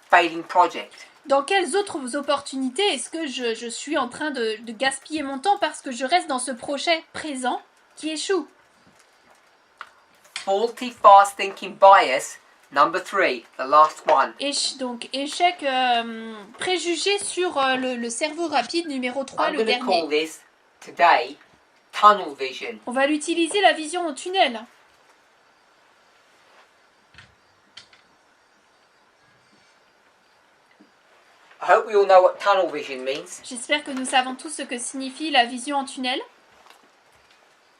failing project? Dans quelles autres opportunités est-ce que je suis en train de gaspiller mon temps parce que je reste dans ce projet présent qui échoue? Faulty fast thinking bias, number 3, the last one. Donc échec préjugé sur le cerveau rapide numéro 3, I'm le going to call dernier. this today tunnel vision. On va l'utiliser la vision en tunnel. I hope we all know what tunnel vision means. J'espère que nous savons tous ce que signifie la vision en tunnel.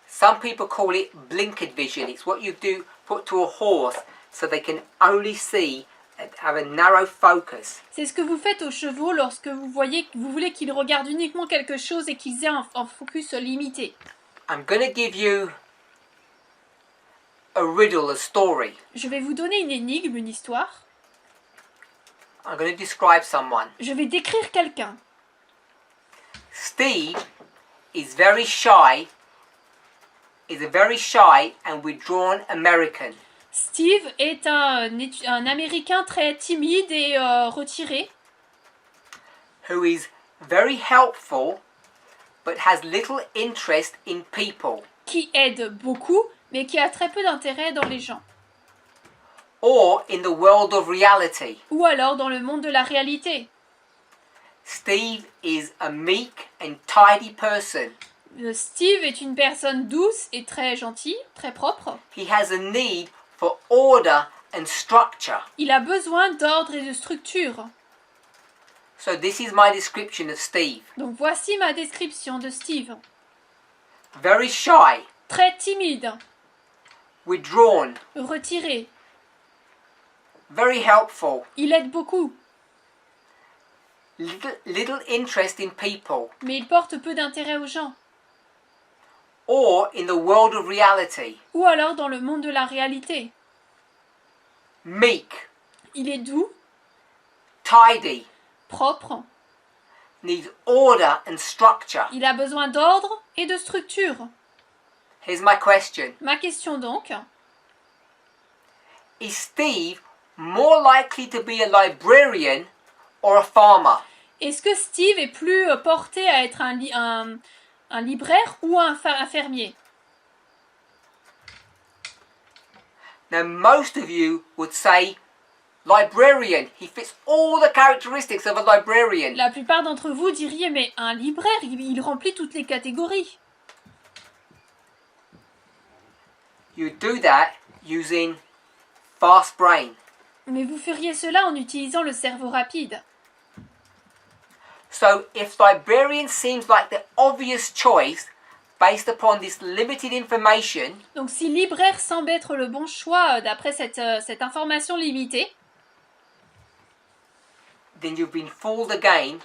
Some people call it blinkered vision. It's what you do put to a horse so they can only see and have a narrow focus. C'est ce que vous faites aux chevaux lorsque vous voulez qu'ils regardent uniquement quelque chose et qu'ils aient un focus limité. I'm going to give you a riddle, a story. Je vais vous donner une énigme, une histoire. I'm going to describe someone. Je vais décrire quelqu'un. Steve is very shy. Is a very shy and withdrawn American Steve est un Américain très timide et retiré, who is very helpful but has little interest in people. qui aide beaucoup, mais qui a très peu d'intérêt dans les gens. Or in the world of reality. Ou alors dans le monde de la réalité. Steve is a meek and tidy person. Steve est une personne douce et très gentille, très propre. He has a need for order and structure. Il a besoin d'ordre et de structure. So this is my description of Steve. Donc voici ma description de Steve. Very shy, Très timide, withdrawn, retiré. very helpful, Il aide beaucoup, little interest in people, mais il porte peu d'intérêt aux gens. or in the world of reality. Ou alors dans le monde de la réalité. Meek, Il est doux, tidy, propre. needs order and structure. Il a besoin d'ordre et de structure. Here's my question. Ma question donc, Is Steve more likely to be a librarian or a farmer? est-ce que Steve est plus porté à être un libraire ou un fermier? Now, most of you would say librarian. He fits all the characteristics of a librarian. La plupart d'entre vous diriez, mais un libraire, il remplit toutes les catégories. You do that using fast brain. Mais vous feriez cela en utilisant le cerveau rapide. So, if librarian seems like the obvious choice based upon this limited information, Donc si libraire semble être le bon choix d'après cette information limitée, then you've been fooled again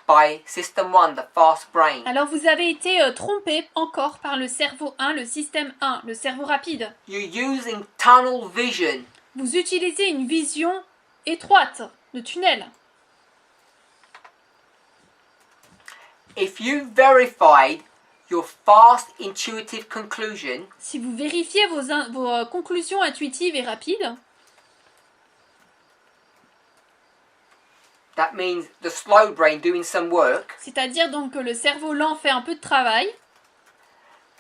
by System 1, the fast brain. alors vous avez été trompé encore par le cerveau 1, le système 1, le cerveau rapide. You're using tunnel vision. Vous utilisez une vision étroite, de tunnel. If you verified your fast intuitive conclusion, Si vous vérifiez vos conclusions intuitives et rapides, that means the slow brain doing some work, c'est-à-dire donc que le cerveau lent fait un peu de travail,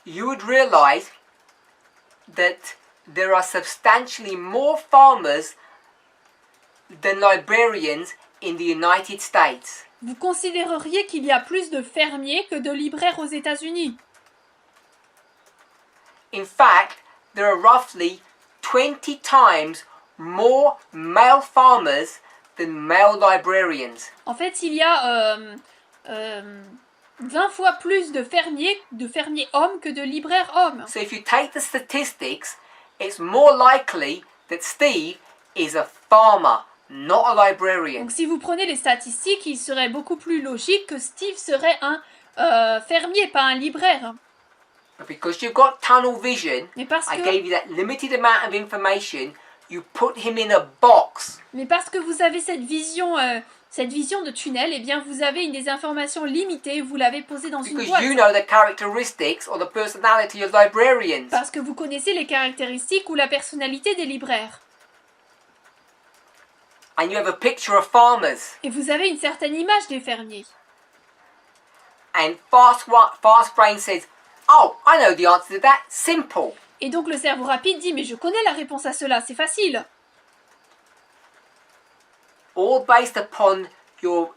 you would realize that there are substantially more farmers than librarians in the United States. vous considéreriez qu'il y a plus de fermiers que de libraires aux États-Unis. In fact, there are roughly 20 times more male farmers than male librarians. En fait, il y a 20 fois plus de fermiers hommes que de libraires hommes. So if you take the statistics, it's more likely that Steve is a farmer, not a librarian. Donc si vous prenez les statistiques, il serait beaucoup plus logique que Steve serait un fermier, pas un libraire. But because you've got tunnel vision, Mais parce I que, gave you that limited amount of information, you put him in a box. vous avez cette vision de tunnel, eh bien vous avez des informations limitées, vous l'avez posé dans une Because boîte. you know the characteristics or the personality of librarians. Parce que vous connaissez les caractéristiques ou la personnalité des libraires. And you have a picture of farmers. Et vous avez une certaine image des fermiers. And fast brain says, oh, I know the answer to that. Simple. Et donc le cerveau rapide dit, mais je connais la réponse à cela, c'est facile. All based upon your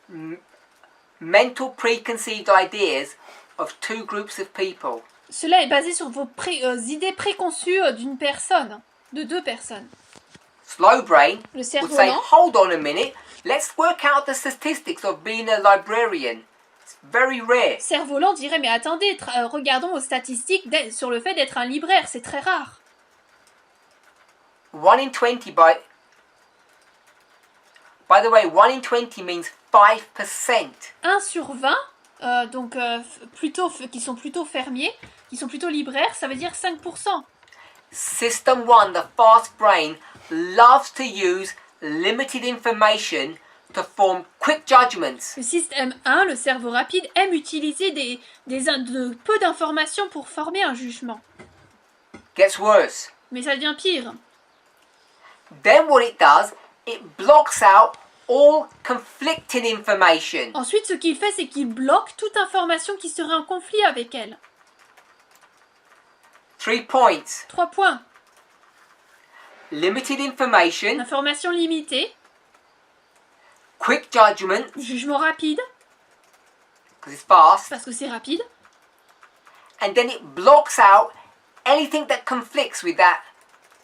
mental preconceived ideas of two groups of people. Cela est basé sur vos idées préconçues d'une personne, de deux personnes. Slow brain Le would cerveau say, lent, hold on a minute, let's work out the statistics of being a librarian. It's very rare. cerveau lent dirait, mais attendez, regardons aux statistiques sur le fait d'être un libraire, c'est très rare. 1 in 20 by the way, 1 in 20 means 5%. 1 sur 20, qui sont plutôt fermiers, qui sont plutôt libraires, ça veut dire 5%. System 1, the fast brain, loves to use limited information to form quick judgments. Le système 1, le cerveau rapide, aime utiliser peu d'informations pour former un jugement. Gets worse. Mais ça devient pire. Then what it does, it blocks out all conflicting information. Ensuite, ce qu'il fait, c'est qu'il bloque toute information qui serait en conflit avec elle. 3 points. 3 points. Limited information, Information limitée, quick judgment, jugement rapide, because it's fast, parce que c'est rapide. and then it blocks out anything that conflicts with that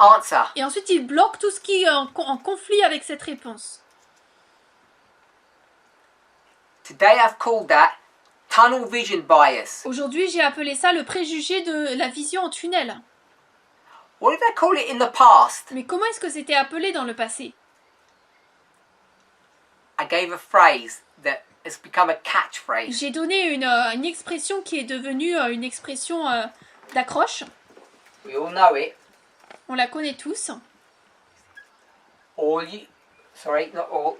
answer. Et ensuite, il bloque tout ce qui est en conflit avec cette réponse. Today I've called that tunnel vision bias. Aujourd'hui, j'ai appelé ça le préjugé de la vision en tunnel. What did they call it in the past? Mais comment est-ce que c'était appelé dans le passé? I gave a phrase that has become a catchphrase. J'ai donné une expression qui est devenue une expression d'accroche. We all know it. On la connaît tous. All you, sorry, not all.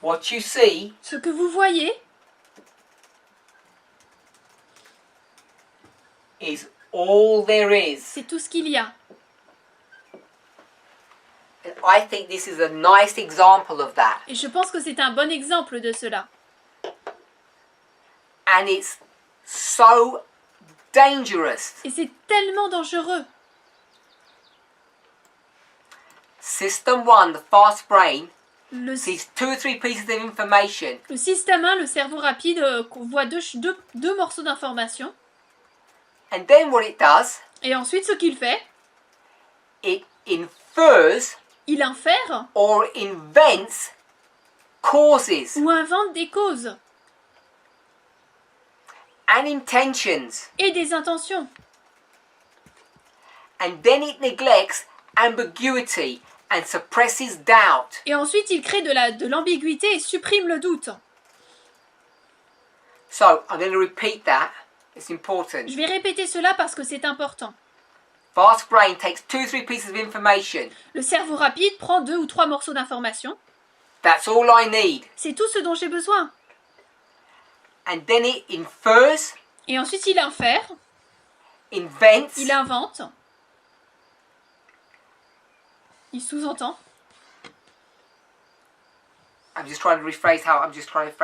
What you see Ce que vous voyez, is all there is. c'est tout ce qu'il y a. And I think this is a nice example of that. Et je pense que c'est un bon exemple de cela. And it's so dangerous. Et c'est tellement dangereux. System 1, the fast brain, Le, sees 2 or 3 pieces of information le système 1, le cerveau rapide, qu'on voit deux morceaux d'information. and then what it does, Et ensuite, ce qu'il fait, it infers il infère or invents causes ou invente des causes and intentions, et des intentions. and then it neglects ambiguity and suppresses doubt. Et ensuite, il crée de l'ambiguïté et supprime le doute. So I'm going to repeat that. It's important. Je vais répéter cela parce que c'est important. Fast brain takes 2 or 3 pieces of information. Le cerveau rapide prend 2 ou 3 morceaux d'information. That's all I need. C'est tout ce dont j'ai besoin. And then it infers, Et ensuite, il infère, invents, il invente, il sous-entend. I'm just trying to rephrase how I'm just trying to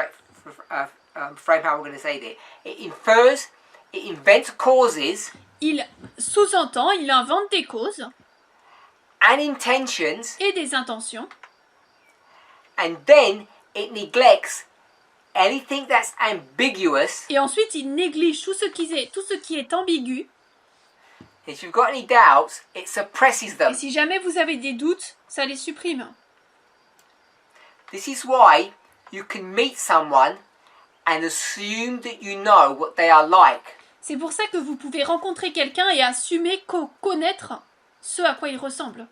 frame how we're going to say that. It infers, it invents causes Il sous-entend, il invente des causes and intentions, et des intentions. and then it neglects anything that's ambiguous. Et ensuite, il néglige tout ce qui est ambigu. If you've got any doubts, it suppresses Et them. si jamais vous avez des doutes, ça les supprime. This is why you can meet someone and assume that you know what they are like. C'est pour ça que vous pouvez rencontrer quelqu'un et assumer connaître ce à quoi il ressemble,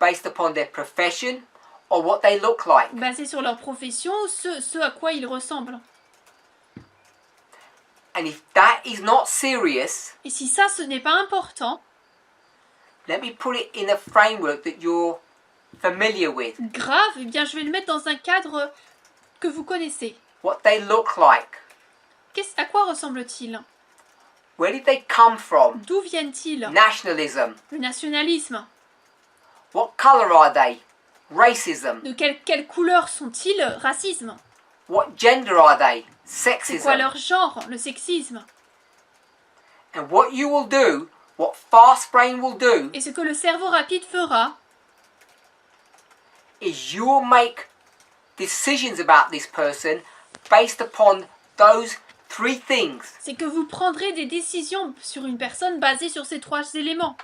Based upon their profession or what they look like. basé sur leur profession ou ce à quoi il ressemble. And if that is not serious, Et si ça, ce n'est pas important, let me put it in a framework that you're familiar with. grave, eh bien je vais le mettre dans un cadre que vous connaissez. What they look like. À quoi ressemble-t-il? Where did they come from? D'où viennent-ils? Nationalism. Le nationalisme. What color are they? Racism. De quelle couleur sont-ils? Racisme. What gender are they? C'est quoi Sexism. leur genre? Le sexisme. And what you will do, what fast brain will do, Et ce que le cerveau rapide fera, is you will make decisions about this person based upon those 3 things. c'est que vous prendrez des décisions sur une personne basées sur ces 3 éléments.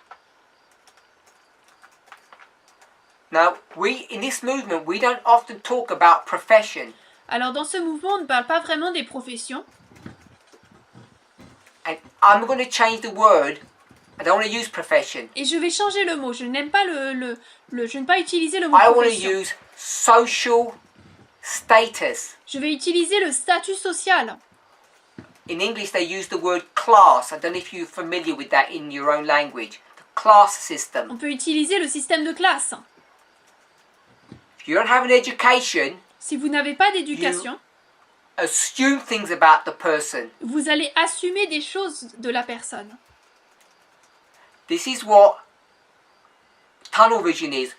Now, in this movement, we don't often talk about profession. Alors dans ce mouvement, on ne parle pas vraiment des professions. And I'm going to change the word. I don't want to use profession. Et je vais changer le mot. Je n'aime pas je n'aime pas utiliser le mot I want to profession. use social status. Je vais utiliser le statut social. In English, they use the word class. I don't know if you're familiar with that in your own language. The class system. On peut utiliser le système de classe. If you don't have an education, Si vous n'avez pas d'éducation, assume things about the person. vous allez assumer des choses de la personne. This is what tunnel vision is.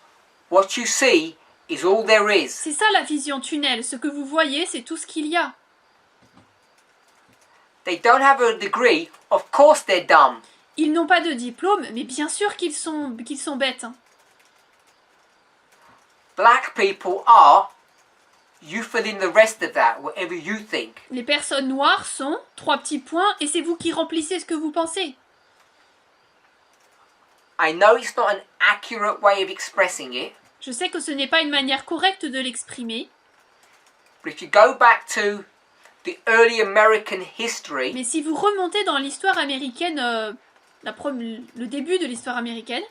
What you see is all there is. C'est ça la vision tunnel. Ce que vous voyez, c'est tout ce qu'il y a. They don't have a degree. Of course they're dumb. Ils n'ont pas de diplôme, mais bien sûr qu'ils sont bêtes. Black people are. You fill in the rest of that, whatever you think. Les personnes noires sont 3 petits points et c'est vous qui remplissez ce que vous pensez. I know it's not an accurate way of expressing it, Je sais que ce n'est pas une manière correcte de l'exprimer, but if you go back to the early American history, mais si vous remontez dans l'histoire américaine, le début de l'histoire américaine,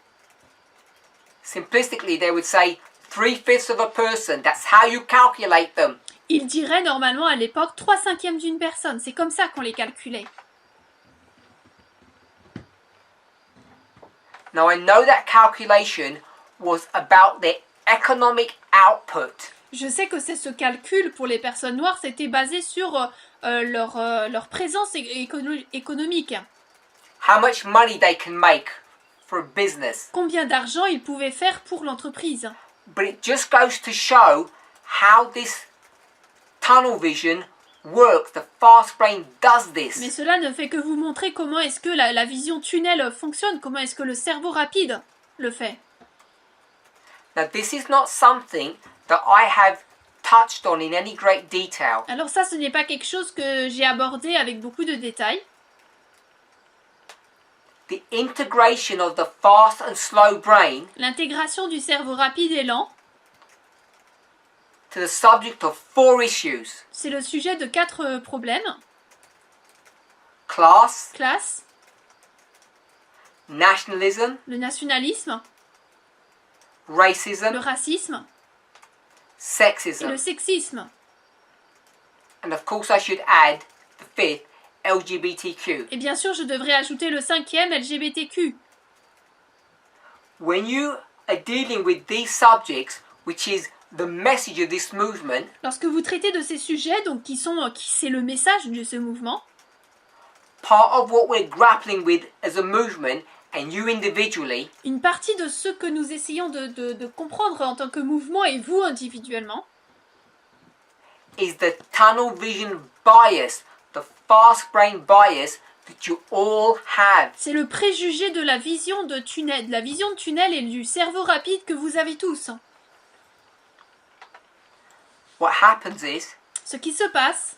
simplistically they would say 3/5 of a person. That's how you calculate them. il dirait normalement à l'époque 3/5 d'une personne. C'est comme ça qu'on les calculait. Now I know that calculation was about their economic output. Je sais que c'est ce calcul pour les personnes noires, c'était basé sur leur présence économique. How much money they can make for a business. Combien d'argent ils pouvaient faire pour l'entreprise. But it just goes to show how this tunnel vision works. The fast brain does this. Mais cela ne fait que vous montrer comment est-ce que la vision tunnel fonctionne, comment est-ce que le cerveau rapide le fait. Now this is not something that I have touched on in any great detail. Alors ça, ce n'est pas quelque chose que j'ai abordé avec beaucoup de détails. The integration of the fast and slow brain L'intégration du cerveau rapide et lent, to the subject of 4 issues. c'est le sujet de 4 problèmes. Class, Classe, nationalism, le nationalisme, le racism, racisme et sexism. le sexisme. And of course I should add the 5th, LGBTQ. Et bien sûr, je devrais ajouter le 5e, LGBTQ. When you are dealing with these subjects, which is the message of this movement, Lorsque vous traitez de ces sujets, donc c'est le message de ce mouvement, part of what we're grappling with as a movement and you individually une partie de ce que nous essayons de comprendre en tant que mouvement et vous individuellement, is the tunnel vision bias, the fast brain bias that you all have. c'est le préjugé de la vision de tunnel et du cerveau rapide que vous avez tous. What happens is, Ce qui se passe,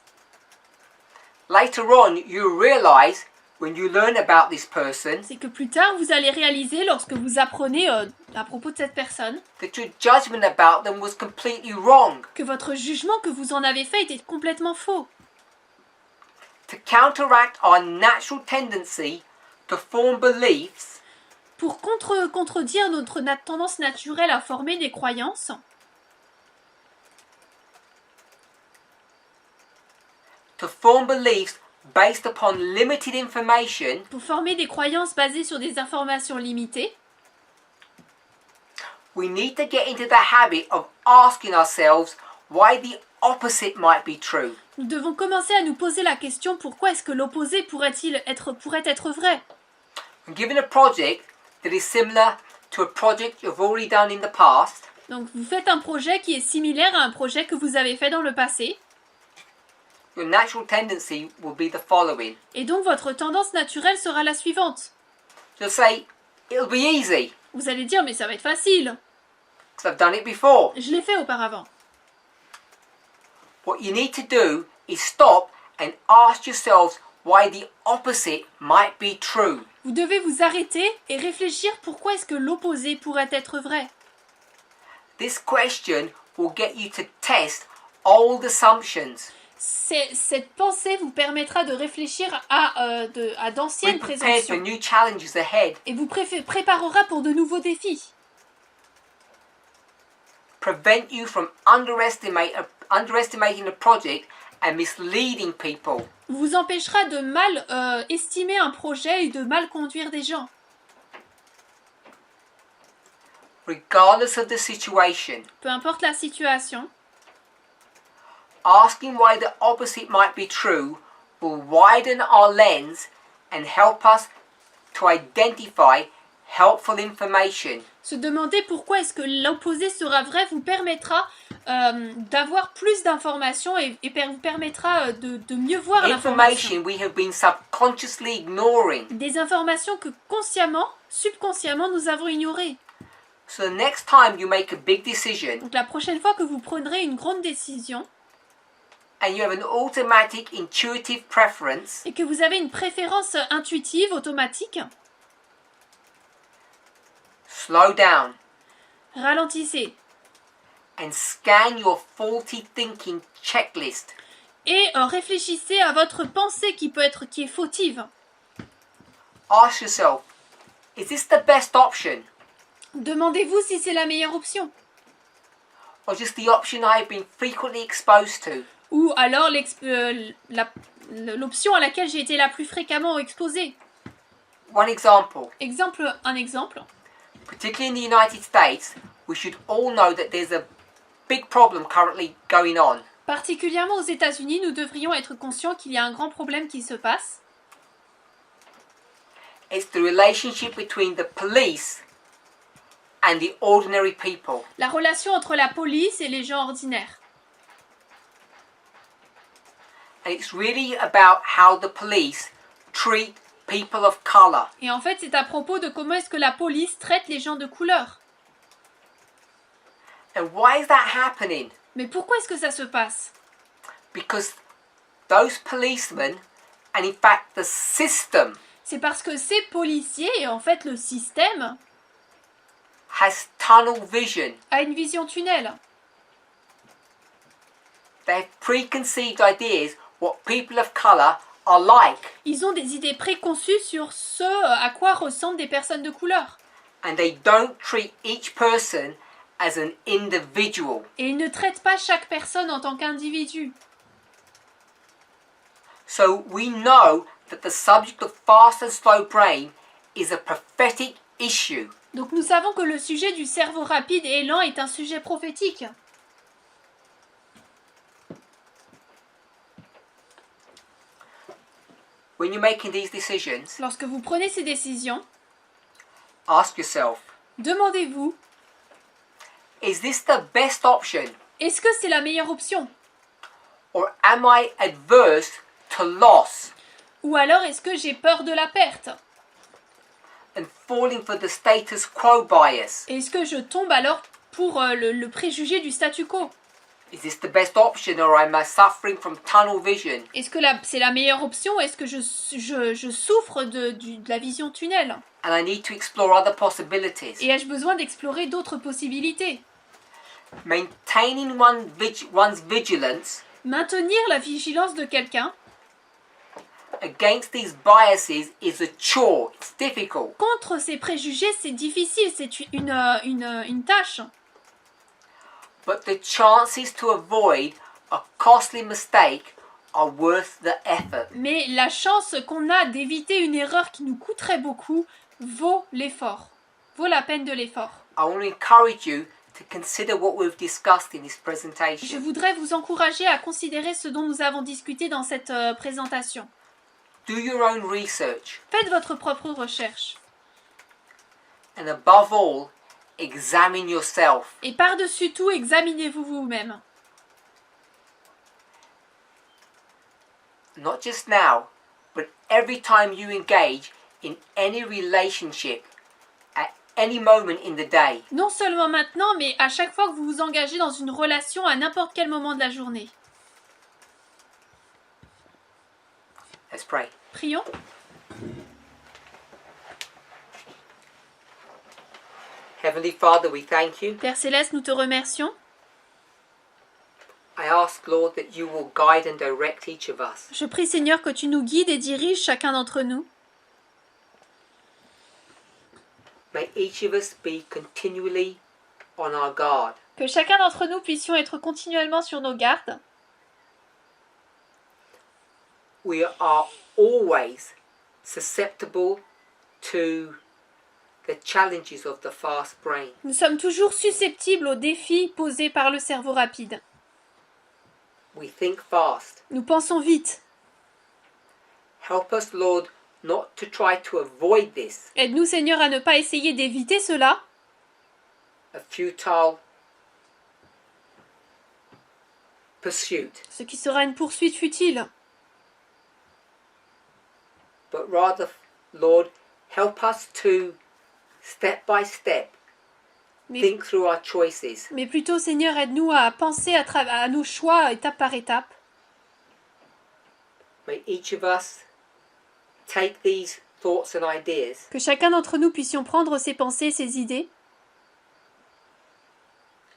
later on you realize when you learn about this person c'est que plus tard, vous allez réaliser, lorsque vous apprenez à propos de cette personne, that your judgment about them was completely wrong. que votre jugement que vous en avez fait était complètement faux. To counteract our natural tendency to form beliefs, Pour contredire notre tendance naturelle à former des croyances, based upon limited information, pour former des croyances basées sur des informations limitées, we need to get into the habit of asking ourselves why the opposite might be true. nous devons commencer à nous poser la question pourquoi est-ce que l'opposé pourrait être vrai. When given a project that is similar to a project you've already done in the past, Donc vous faites un projet qui est similaire à un projet que vous avez fait dans le passé, your natural tendency will be the following. et donc votre tendance naturelle sera la suivante. You'll say, it'll be easy, Vous allez dire mais ça va être facile, because I've done it before. je l'ai fait auparavant. What you need to do is stop and ask yourselves why the opposite might be true. Vous devez vous arrêter et réfléchir pourquoi est-ce que l'opposé pourrait être vrai. This question will get you to test old assumptions. Cette pensée vous permettra de réfléchir à d'anciennes Be prepared for présomptions new challenges ahead. et vous préparera pour de nouveaux défis. Prevent you from underestimating a project and misleading people. Vous empêchera de mal estimer un projet et de mal conduire des gens. Regardless of the situation, Peu importe la situation, asking why the opposite might be true will widen our lens and help us to identify helpful information. se demander pourquoi est-ce que l'opposé sera vrai vous permettra d'avoir plus d'informations et vous permettra de mieux voir l'information. Information we have been subconsciously ignoring. Des informations que consciemment, subconsciemment, nous avons ignorées. So the next time you make a big decision Donc la prochaine fois que vous prendrez une grande décision and you have an automatic intuitive preference, et que vous avez une préférence intuitive, automatique, Slow down Ralentissez and scan your faulty thinking checklist. et réfléchissez à votre pensée qui est fautive. Ask yourself, is this the best option? Demandez-vous si c'est la meilleure option. Or just the option I've been frequently exposed to? Ou alors l'option à laquelle j'ai été la plus fréquemment exposée. One example. Un exemple. Particularly in the United States, we should all know that there's a big problem currently going on. Particulièrement aux États-Unis, nous devrions être conscients qu'il y a un grand problème qui se passe. It's the relationship between the police and the ordinary people. La relation entre la police et les gens ordinaires. And it's really about how the police treat people of color. Et en fait, c'est à propos de comment est-ce que la police traite les gens de couleur. And why is that happening? Mais pourquoi est-ce que ça se passe? Because those policemen, and in fact the system, C'est parce que ces policiers, et en fait le système, has tunnel vision. a une vision tunnel. They have preconceived ideas what people of color are like. Ils ont des idées préconçues sur ce à quoi ressemblent des personnes de couleur. And they don't treat each person as an individual. Et ils ne traitent pas chaque personne en tant qu'individu. So we know that the subject of fast and slow brain is a prophetic issue. Donc nous savons que le sujet du cerveau rapide et lent est un sujet prophétique. When you're making these decisions, Lorsque vous prenez ces décisions, ask yourself, demandez-vous, is this the best option? est-ce que c'est la meilleure option? Or am I adverse to loss Ou alors est-ce que j'ai peur de la perte? and falling for the status quo bias? Est-ce que je tombe alors pour le préjugé du statu quo? Is this the best option or am I suffering from tunnel vision? Est-ce que c'est la meilleure option ou est-ce que je souffre de la vision tunnel? And I need to explore other possibilities. Et ai-je besoin d'explorer d'autres possibilités? Maintaining one's vigilance Maintenir la vigilance de quelqu'un against these biases is a chore. It's difficult. contre ces préjugés, c'est difficile, c'est une tâche. But the chances to avoid a costly mistake are worth the effort. Mais la chance qu'on a d'éviter une erreur qui nous coûterait beaucoup vaut l'effort, vaut la peine de l'effort. I want to encourage you to consider what we've discussed in this Je presentation. voudrais vous encourager à considérer ce dont nous avons discuté dans cette présentation. Do your own research Faites votre propre recherche. and above all, examine yourself. Et par-dessus tout, examinez-vous vous-même. Not just now, but every time you engage in any relationship at any moment in the day. Non seulement maintenant, mais à chaque fois que vous vous engagez dans une relation à n'importe quel moment de la journée. Let's pray. Prions. Heavenly Father, we thank you. Père Céleste, nous te remercions. I ask, Lord, that you will guide and direct each of us. Je prie Seigneur que tu nous guides et diriges chacun d'entre nous. May each of us be continually on our guard. Que chacun d'entre nous puissions être continuellement sur nos gardes. We are always susceptible to the challenges of the fast brain. Nous sommes toujours susceptibles aux défis posés par le cerveau rapide. We think fast. Nous pensons vite. Help us, Lord, not to try to avoid this, Aide-nous Seigneur à ne pas essayer d'éviter cela, a futile pursuit, ce qui sera une poursuite futile. but rather, Lord, help us to, step by step, Mais, think through our choices. mais plutôt Seigneur, aide-nous à penser à nos choix étape par étape. May each of us take these thoughts and ideas Que chacun d'entre nous puissions prendre ses pensées, ses idées,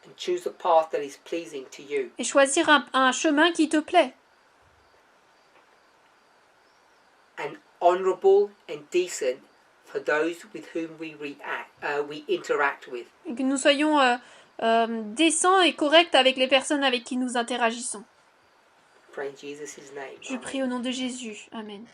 and choose a path that is pleasing to you. et choisir un chemin qui te plaît. And honourable and decent for those with whom we interact with. Et que nous soyons décents et corrects avec les personnes avec qui nous interagissons. Pray in Jesus' name. Je prie au nom de Jésus. Amen.